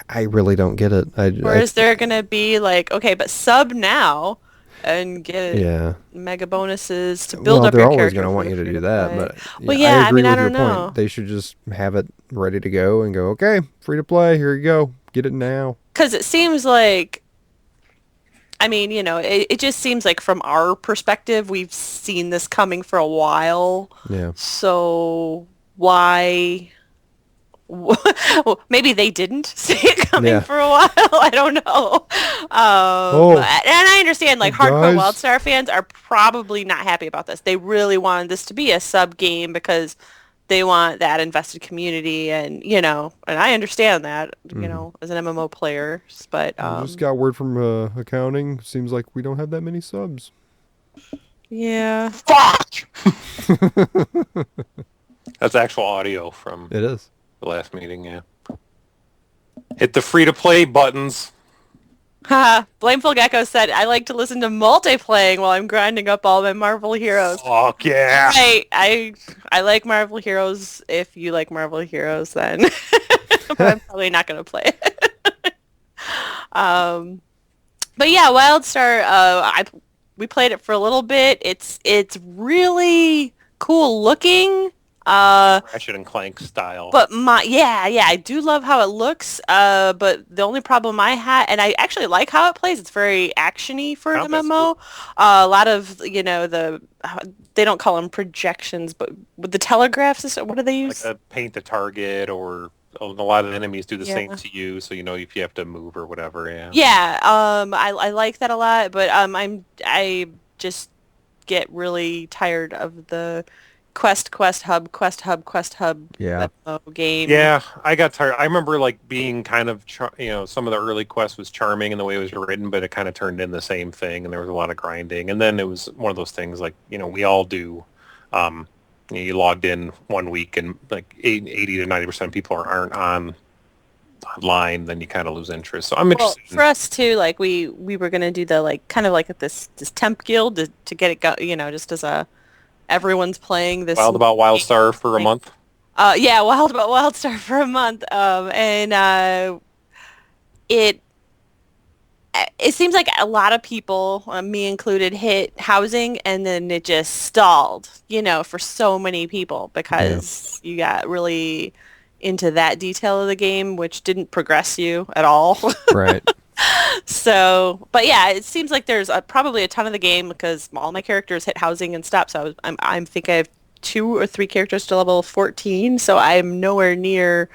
Speaker 8: I really don't get it.
Speaker 4: Or is there going to be like, okay, but sub now and get mega bonuses to build up your character?
Speaker 8: They're always going to want you to do that. But
Speaker 4: I
Speaker 8: agree with
Speaker 4: I
Speaker 8: your
Speaker 4: don't know.
Speaker 8: point. They should just have it ready to go and go, okay, free to play. Here you go. Get it now.
Speaker 4: Because it seems like, I mean, it just seems like from our perspective, we've seen this coming for a while. Yeah. So why? Well, maybe they didn't see it coming for a while. I don't know. And I understand, like, hardcore WildStar fans are probably not happy about this. They really wanted this to be a sub game because they want that invested community, and and I understand that, as an MMO player. But
Speaker 8: I just got word from accounting. Seems like we don't have that many subs.
Speaker 4: Yeah.
Speaker 2: Fuck. That's actual audio from.
Speaker 8: It is.
Speaker 2: The last meeting, yeah. Hit the free-to-play buttons.
Speaker 4: Blameful Gecko said, I like to listen to Multiplaying while I'm grinding up all my Marvel Heroes.
Speaker 2: Fuck yeah.
Speaker 4: Right. I like Marvel Heroes. If you like Marvel Heroes, then but I'm probably not going to play it. But yeah, WildStar, we played it for a little bit. It's really cool looking.
Speaker 2: Ratchet and Clank style.
Speaker 4: But I do love how it looks. But the only problem I had, and I actually like how it plays. It's very actiony for an MMO. Cool. A lot of they don't call them projections, but with the telegraph system, what do they use?
Speaker 2: Like a paint the target, or a lot of the enemies do the same to you, so if you have to move or whatever. Yeah. Yeah.
Speaker 4: I like that a lot, but I just get really tired of the quest hub game.
Speaker 2: Yeah, I got tired. I remember being kind of some of the early quests was charming in the way it was written, but it kind of turned in the same thing, and there was a lot of grinding. And then it was one of those things we all do. You logged in 1 week and 80 to 90% of people aren't online, then you kind of lose interest. So I'm interested.
Speaker 4: For us too, we were gonna do the kind of this temp guild to get it go, just as a. Everyone's playing this.
Speaker 2: Wild About WildStar for a month.
Speaker 4: Wild About WildStar for a month. And it seems like a lot of people, me included, hit housing and then it just stalled. For so many people because you got really into that detail of the game, which didn't progress you at all.
Speaker 8: Right.
Speaker 4: So, but yeah, it seems like there's probably a ton of the game because all my characters hit housing and stop. So I think I have 2 or 3 characters to level 14. So I'm nowhere near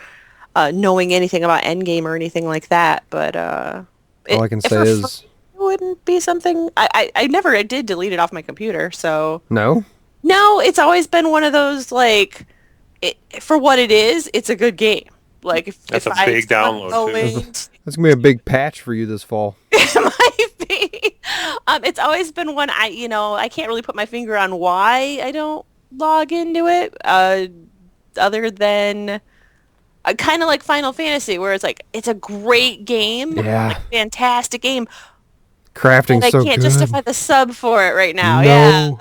Speaker 4: knowing anything about endgame or anything like that. But
Speaker 8: all I can say is
Speaker 4: it wouldn't be something I never did delete it off my computer. So
Speaker 8: no.
Speaker 4: It's always been one of those like for what it is, it's a good game. Like
Speaker 2: that's a big download too.
Speaker 8: That's gonna be a big patch for you this fall.
Speaker 4: It might be. It's always been one I can't really put my finger on why I don't log into it. Other than kind of like Final Fantasy, where it's like it's a great game, like, fantastic game.
Speaker 8: Crafting's so good.
Speaker 4: I can't justify the sub for it right now.
Speaker 8: No.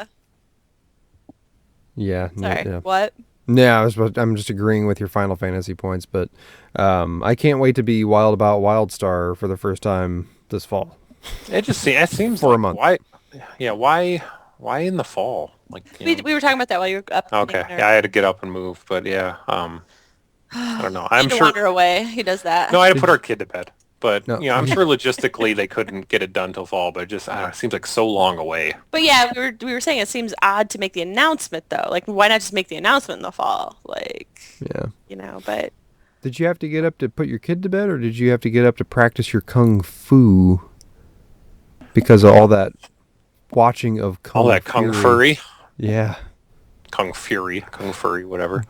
Speaker 4: Yeah. Sorry.
Speaker 8: Yeah.
Speaker 4: What?
Speaker 8: Yeah, I'm just agreeing with your Final Fantasy points, but I can't wait to be wild about WildStar for the first time this fall.
Speaker 2: It seems
Speaker 8: for
Speaker 2: like,
Speaker 8: a month.
Speaker 2: Why in the fall? Like
Speaker 4: we were talking about that while you were up.
Speaker 2: Okay, yeah, I had to get up and move, but yeah, I don't know. I'm sure.
Speaker 4: Wander away. He does that.
Speaker 2: No, I had to put our kid to bed. But,
Speaker 8: no.
Speaker 2: I'm sure logistically they couldn't get it done till fall, but it just it seems like so long away.
Speaker 4: But yeah, we were saying it seems odd to make the announcement, though. Like, why not just make the announcement in the fall? Like, but...
Speaker 8: Did you have to get up to put your kid to bed, or did you have to get up to practice your kung fu? Because of all that watching of kung
Speaker 2: all that kung fury?
Speaker 8: Yeah.
Speaker 2: Kung fury, whatever.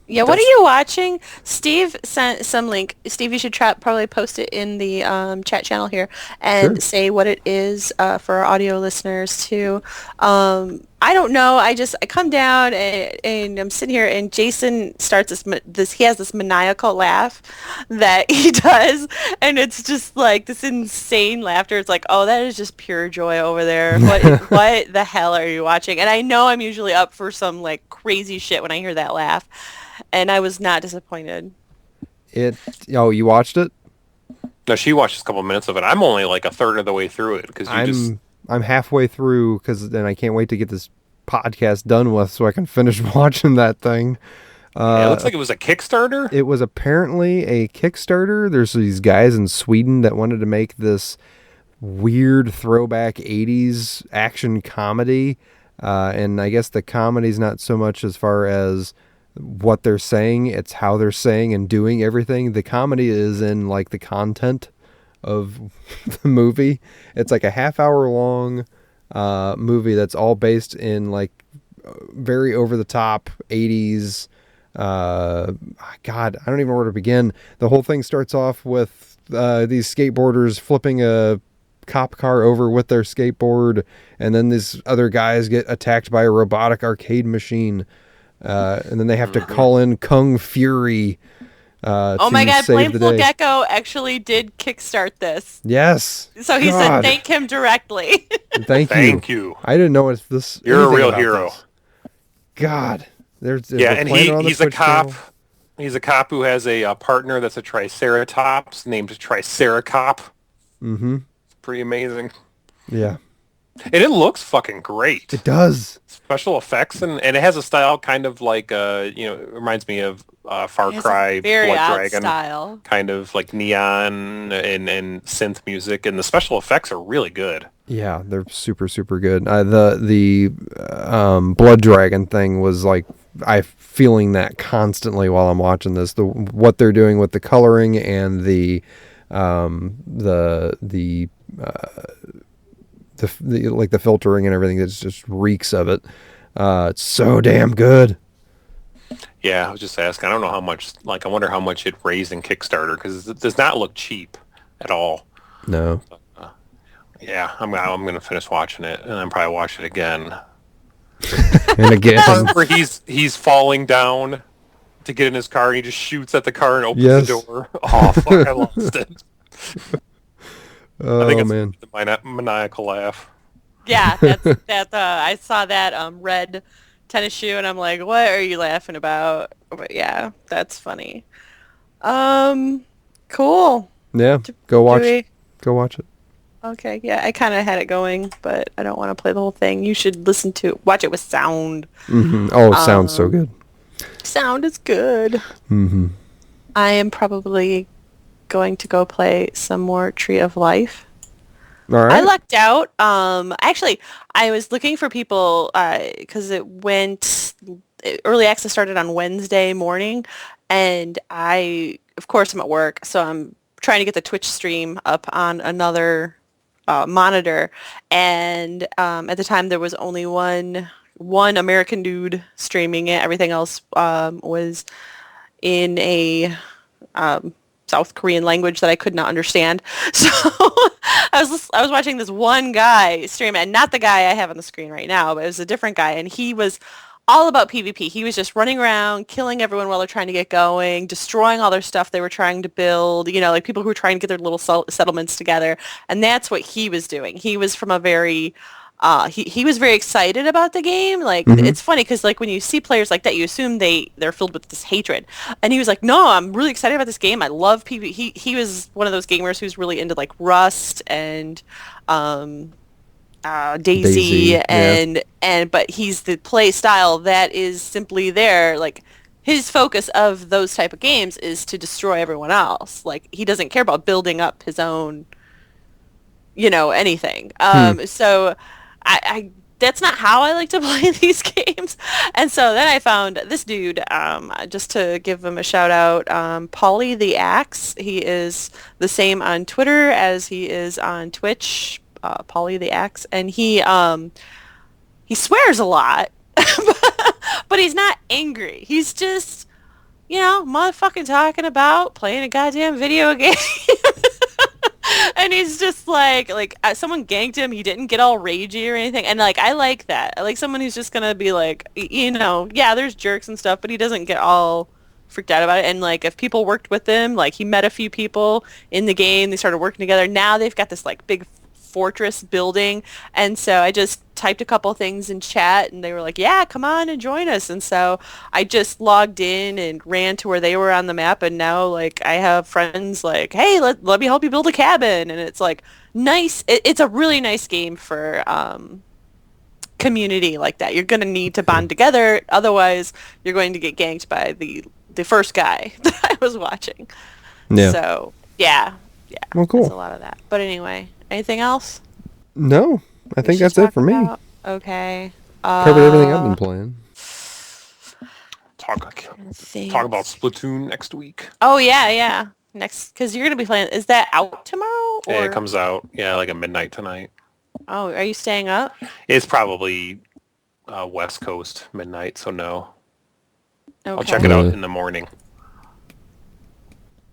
Speaker 4: Yeah, what are you watching? Steve sent some link. Steve, you should probably post it in the chat channel here and say what it is for our audio listeners too. I don't know. I come down and I'm sitting here and Jason starts this. He has this maniacal laugh that he does, and it's just like this insane laughter. It's like, oh, that is just pure joy over there. What the hell are you watching? And I know I'm usually up for some like crazy shit when I hear that laugh. And I was not disappointed.
Speaker 8: You watched it?
Speaker 2: No, she watched a couple minutes of it. I'm only like a third of the way through it because
Speaker 8: I'm halfway through because then I can't wait to get this podcast done with so I can finish watching that thing.
Speaker 2: It looks like it was a Kickstarter.
Speaker 8: It was apparently a Kickstarter. There's these guys in Sweden that wanted to make this weird throwback 80s action comedy. And I guess the comedy's not so much as far as what they're saying, it's how they're saying and doing everything. The comedy is in like the content of the movie. It's like a half-hour long movie that's all based in like very over-the-top 80s. God, I don't even know where to begin. The whole thing starts off with these skateboarders flipping a cop car over with their skateboard, and then these other guys get attacked by a robotic arcade machine. And then they have to call in Kung Fury.
Speaker 4: Oh my God! Blameful Gecko actually did kickstart this.
Speaker 8: Yes.
Speaker 4: So he said, "Thank him directly."
Speaker 8: Thank you. I didn't know if this.
Speaker 2: You're a real hero.
Speaker 8: This. God, there's
Speaker 2: and he's a cop. Channel. He's a cop who has a partner that's a Triceratops named Triceracop.
Speaker 8: Mm-hmm.
Speaker 2: It's pretty amazing.
Speaker 8: Yeah.
Speaker 2: And it looks fucking great.
Speaker 8: It does.
Speaker 2: Special effects, and it has a style kind of like, it reminds me of Far Cry, Blood Dragon. Style. Kind of like neon and synth music, and the special effects are really good.
Speaker 8: Yeah, they're super, super good. The Blood Dragon thing was like, I'm feeling that constantly while I'm watching this. What they're doing with the coloring and the filtering and everything that just reeks of it. It's so damn good.
Speaker 2: Yeah, I was just asking. I don't know how much. Like, I wonder how much it raised in Kickstarter because it does not look cheap at all.
Speaker 8: No.
Speaker 2: Yeah, I'm gonna finish watching it and then probably watch it again.
Speaker 8: And again,
Speaker 2: where he's falling down to get in his car and he just shoots at the car and opens the door. Oh fuck! I lost it.
Speaker 8: Oh,
Speaker 2: I think it's
Speaker 8: man.
Speaker 2: the maniacal laugh.
Speaker 4: Yeah, that's I saw that red tennis shoe and I'm like, what are you laughing about? But yeah, that's funny. Cool.
Speaker 8: Yeah, go watch it.
Speaker 4: Okay, yeah, I kind of had it going, but I don't want to play the whole thing. You should watch it with sound.
Speaker 8: Mm-hmm. Oh, it sounds so good.
Speaker 4: Sound is good.
Speaker 8: Mm-hmm.
Speaker 4: I am probably going to go play some more Tree of Life.
Speaker 8: All right.
Speaker 4: I lucked out. Actually, I was looking for people because early access started on Wednesday morning, and of course, I'm at work, so I'm trying to get the Twitch stream up on another monitor. And at the time, there was only one American dude streaming it. Everything else was in a South Korean language that I could not understand. So I was watching this one guy stream, and not the guy I have on the screen right now, but it was a different guy, and he was all about PvP. He was just running around, killing everyone while they're trying to get going, destroying all their stuff they were trying to build, like people who were trying to get their little settlements together. And that's what he was doing. He was from a very he was very excited about the game. Like, it's funny because, like, when you see players like that, you assume they're filled with this hatred. And he was like, no, I'm really excited about this game. I love PvP. He was one of those gamers who's really into, like, Rust and Daisy. But he's the play style that is simply there. Like, his focus of those type of games is to destroy everyone else. Like, he doesn't care about building up his own, anything. So I that's not how I like to play these games. And so then I found this dude, just to give him a shout out, Pauly the Axe. He is the same on Twitter as he is on Twitch, Pauly the Axe. And he swears a lot, but he's not angry. He's just, motherfucking talking about playing a goddamn video game. And he's just like someone ganked him. He didn't get all ragey or anything. And like, I like that. I like someone who's just going to be like, yeah, there's jerks and stuff, but he doesn't get all freaked out about it. And like, if people worked with him, like he met a few people in the game, they started working together. Now they've got this like big fortress building. And so I just typed a couple things in chat and they were like, yeah, come on and join us. And so I just logged in and ran to where they were on the map. And now like I have friends like, hey, let me help you build a cabin. And it's like nice. It's a really nice game for community like that. You're going to need to bond together. Otherwise you're going to get ganked by the first guy that I was watching.
Speaker 8: Yeah.
Speaker 4: So yeah.
Speaker 8: Well, cool.
Speaker 4: There's a lot of that. But anyway, anything else?
Speaker 8: No, I think that's it for me.
Speaker 4: Okay.
Speaker 8: Covered everything I've been playing.
Speaker 2: Talk about Splatoon next week.
Speaker 4: Oh, yeah. Next, because you're going to be playing. Is that out tomorrow? Or?
Speaker 2: Yeah, it comes out, like at midnight tonight.
Speaker 4: Oh, are you staying up?
Speaker 2: It's probably West Coast midnight, so no.
Speaker 4: Okay.
Speaker 2: I'll check it out in the morning.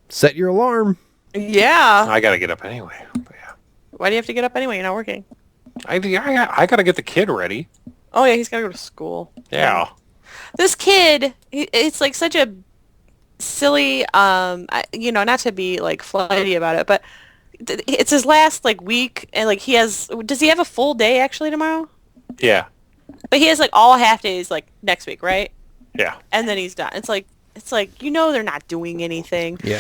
Speaker 8: Set your alarm.
Speaker 4: Yeah.
Speaker 2: I got to get up anyway. But yeah.
Speaker 4: Why do you have to get up anyway? You're not working.
Speaker 2: I got to get the kid ready.
Speaker 4: Oh, yeah, he's got to go to school.
Speaker 2: Yeah.
Speaker 4: This kid, it's like such a silly, not to be like flighty about it, but it's his last like week, and like does he have a full day actually tomorrow?
Speaker 2: Yeah.
Speaker 4: But he has like all half days like next week, right?
Speaker 2: Yeah.
Speaker 4: And then he's done. It's like they're not doing anything.
Speaker 8: Yeah.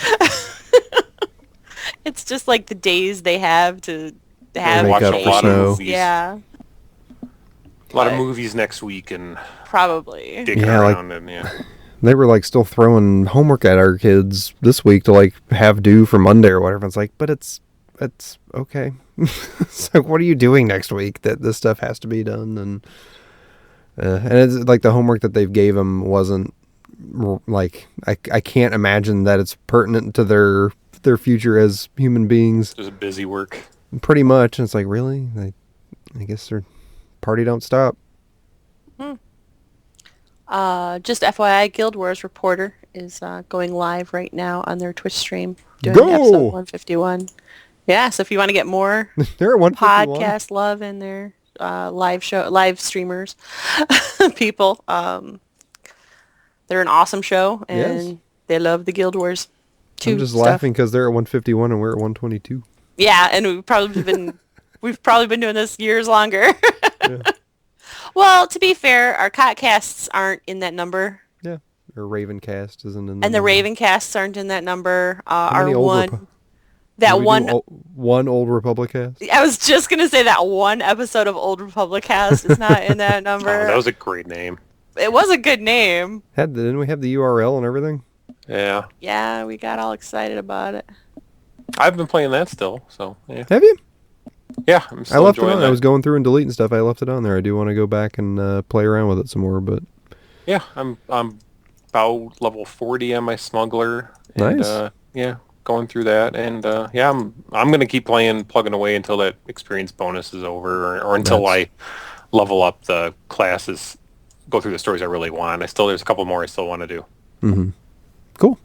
Speaker 4: It's just like the days they have to have
Speaker 2: watch a lot of movies.
Speaker 4: Yeah.
Speaker 2: A lot of movies next week and
Speaker 4: probably
Speaker 2: digging around and
Speaker 8: They were like still throwing homework at our kids this week to like have due for Monday or whatever. It's like, but it's okay. It's like, what are you doing next week that this stuff has to be done? And it's like the homework that they've gave them wasn't like, I can't imagine that it's pertinent to their future as human beings.
Speaker 2: Just busy work.
Speaker 8: Pretty much. And it's like, really? I guess their party don't stop.
Speaker 4: Just FYI, Guild Wars Reporter is going live right now on their Twitch stream doing
Speaker 8: Go!
Speaker 4: episode 151. Yeah, so if you want to get more
Speaker 8: They're at 151.
Speaker 4: podcast love in their live streamers, people, they're an awesome show, and they love the Guild Wars.
Speaker 8: I'm just laughing because they're at 151 and we're at 122.
Speaker 4: Yeah, and we've probably been doing this years longer. Yeah. Well, to be fair, our Cotcasts aren't in that number.
Speaker 8: Yeah, or Ravencast isn't in.
Speaker 4: And the Ravencasts aren't in that number.
Speaker 8: Our
Speaker 4: one,
Speaker 8: one Old Republic cast.
Speaker 4: I was just gonna say that one episode of Old Republic cast is not in that number.
Speaker 2: Oh, that was a great name.
Speaker 4: It was a good name.
Speaker 8: Didn't we have the URL and everything?
Speaker 2: Yeah.
Speaker 4: Yeah, we got all excited about it.
Speaker 2: I've been playing that still, so yeah.
Speaker 8: Have you?
Speaker 2: Yeah, I'm still
Speaker 8: I left it
Speaker 2: enjoying
Speaker 8: on.
Speaker 2: that.
Speaker 8: I was going through and deleting stuff. I left it on there. I do want to go back and play around with it some more, but
Speaker 2: Yeah, I'm about level 40 on my smuggler. And,
Speaker 8: nice.
Speaker 2: Yeah, going through that, and yeah, I'm gonna keep plugging away until that experience bonus is over, or until I level up the classes, go through the stories I really want. There's a couple more I still want to do.
Speaker 8: Mm-hmm. Cool.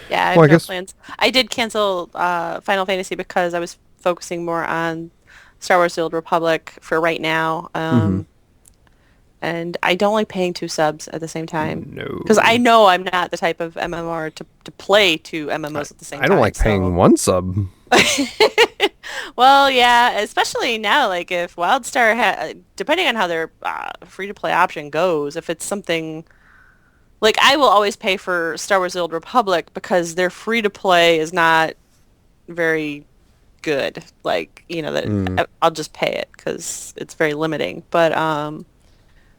Speaker 4: Yeah, I have no plans. I did cancel Final Fantasy because I was focusing more on Star Wars: The Old Republic for right now. And I don't like paying 2 subs at the same time.
Speaker 8: No.
Speaker 4: Because I know I'm not the type of MMR to play 2 MMOs at the same time.
Speaker 8: I don't like paying 1 sub.
Speaker 4: Well, yeah, especially now, like if WildStar, depending on how their free-to-play option goes, if it's something... Like, I will always pay for Star Wars: The Old Republic because their free-to-play is not very good. Like, I'll just pay it because it's very limiting. But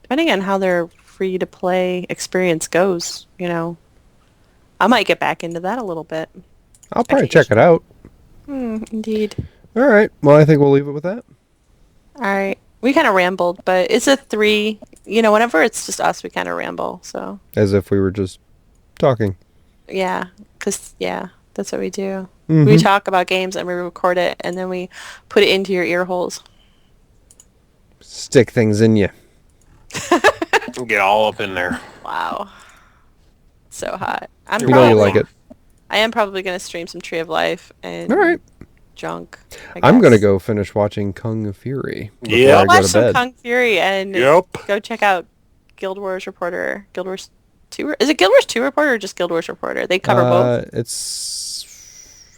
Speaker 4: depending on how their free-to-play experience goes, I might get back into that a little bit.
Speaker 8: I'll probably check it out.
Speaker 4: Indeed.
Speaker 8: All right. Well, I think we'll leave it with that.
Speaker 4: All right. We kind of rambled, but it's a 3. Whenever it's just us, we kind of ramble. So
Speaker 8: as if we were just talking.
Speaker 4: Yeah, because that's what we do. Mm-hmm. We talk about games and we record it, and then we put it into your ear holes.
Speaker 8: Stick things in you.
Speaker 2: Get all up in there.
Speaker 4: Wow, so hot.
Speaker 8: You know you like it.
Speaker 4: I am probably going to stream some Tree of Life and
Speaker 8: all right.
Speaker 4: junk.
Speaker 8: I'm going to go finish watching Kung Fury.
Speaker 2: Yeah,
Speaker 4: watch some Kung Fury and go check out Guild Wars Reporter. Guild Wars 2? Is it Guild Wars 2 Reporter or just Guild Wars Reporter? They cover both.
Speaker 8: I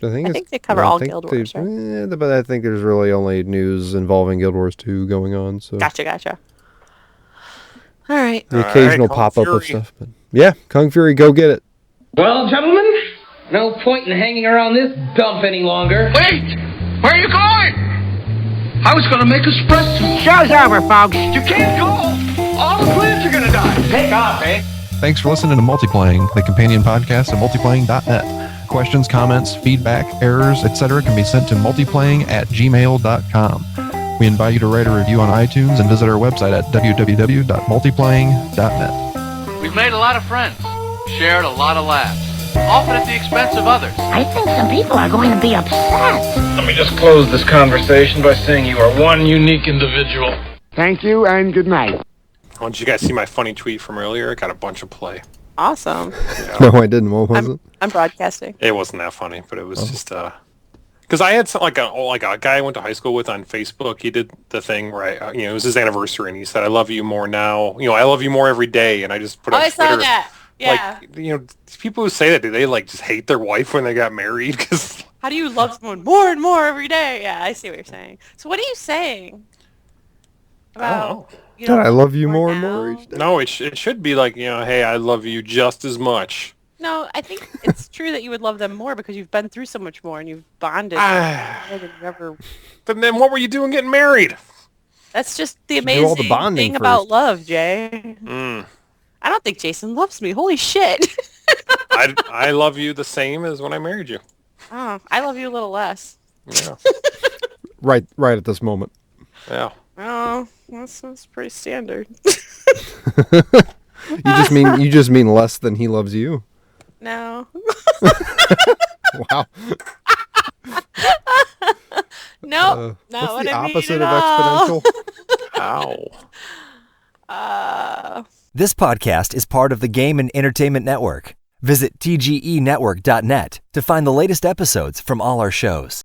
Speaker 8: think
Speaker 4: they cover all Guild Wars, right?
Speaker 8: But I think there's really only news involving Guild Wars 2 going on. So
Speaker 4: Gotcha. All right.
Speaker 8: The occasional pop-up of stuff. But yeah, Kung Fury, go get it.
Speaker 5: Well, gentlemen, no point in hanging around this dump any longer.
Speaker 7: Wait! Where are you going? I was going to make espresso.
Speaker 5: Show's over, folks.
Speaker 7: You can't go! All the plants are going to die. Take off, eh?
Speaker 9: Thanks for listening to Multiplaying, the companion podcast at multiplaying.net. Questions, comments, feedback, errors, etc. can be sent to multiplaying@gmail.com. We invite you to write a review on iTunes and visit our website at www.multiplaying.net.
Speaker 10: We've made a lot of friends, shared a lot of laughs, often at the expense of others.
Speaker 11: I think some people are going to be upset.
Speaker 6: Let me just close this conversation by saying you are one unique individual.
Speaker 11: Thank you and good night.
Speaker 2: Oh, did you guys see my funny tweet from earlier? It got a bunch of play.
Speaker 4: Awesome.
Speaker 2: Yeah.
Speaker 8: No, I didn't. What was it?
Speaker 4: I'm broadcasting.
Speaker 2: It wasn't that funny, but it was just because I had some, like a guy I went to high school with on Facebook. He did the thing where it was his anniversary, and he said, "I love you more now. I love you more every day." And I just put on Twitter.
Speaker 4: I saw that. Yeah.
Speaker 2: People who say that, do they just hate their wife when they got married? Because
Speaker 4: how do you love someone more and more every day? Yeah, I see what you're saying. So what are you saying about?
Speaker 8: I love you more and more each day.
Speaker 2: No, it should be like, hey, I love you just as much.
Speaker 4: No, I think it's true that you would love them more because you've been through so much more and you've bonded more than you ever.
Speaker 2: But then what were you doing getting married?
Speaker 4: That's just the amazing thing about love, Jay.
Speaker 2: Mm.
Speaker 4: I don't think Jason loves me. Holy shit.
Speaker 2: I love you the same as when I married you.
Speaker 4: Oh, I love you a little less.
Speaker 2: Yeah.
Speaker 8: Right at this moment.
Speaker 2: Yeah.
Speaker 4: Oh, that's pretty standard.
Speaker 8: You just mean less than he loves you.
Speaker 4: No.
Speaker 8: Wow.
Speaker 4: Nope. Not
Speaker 8: what's the
Speaker 4: what
Speaker 8: opposite
Speaker 4: I mean
Speaker 8: of exponential?
Speaker 2: Ow.
Speaker 12: This podcast is part of the Game and Entertainment Network. Visit tgenetwork.net to find the latest episodes from all our shows.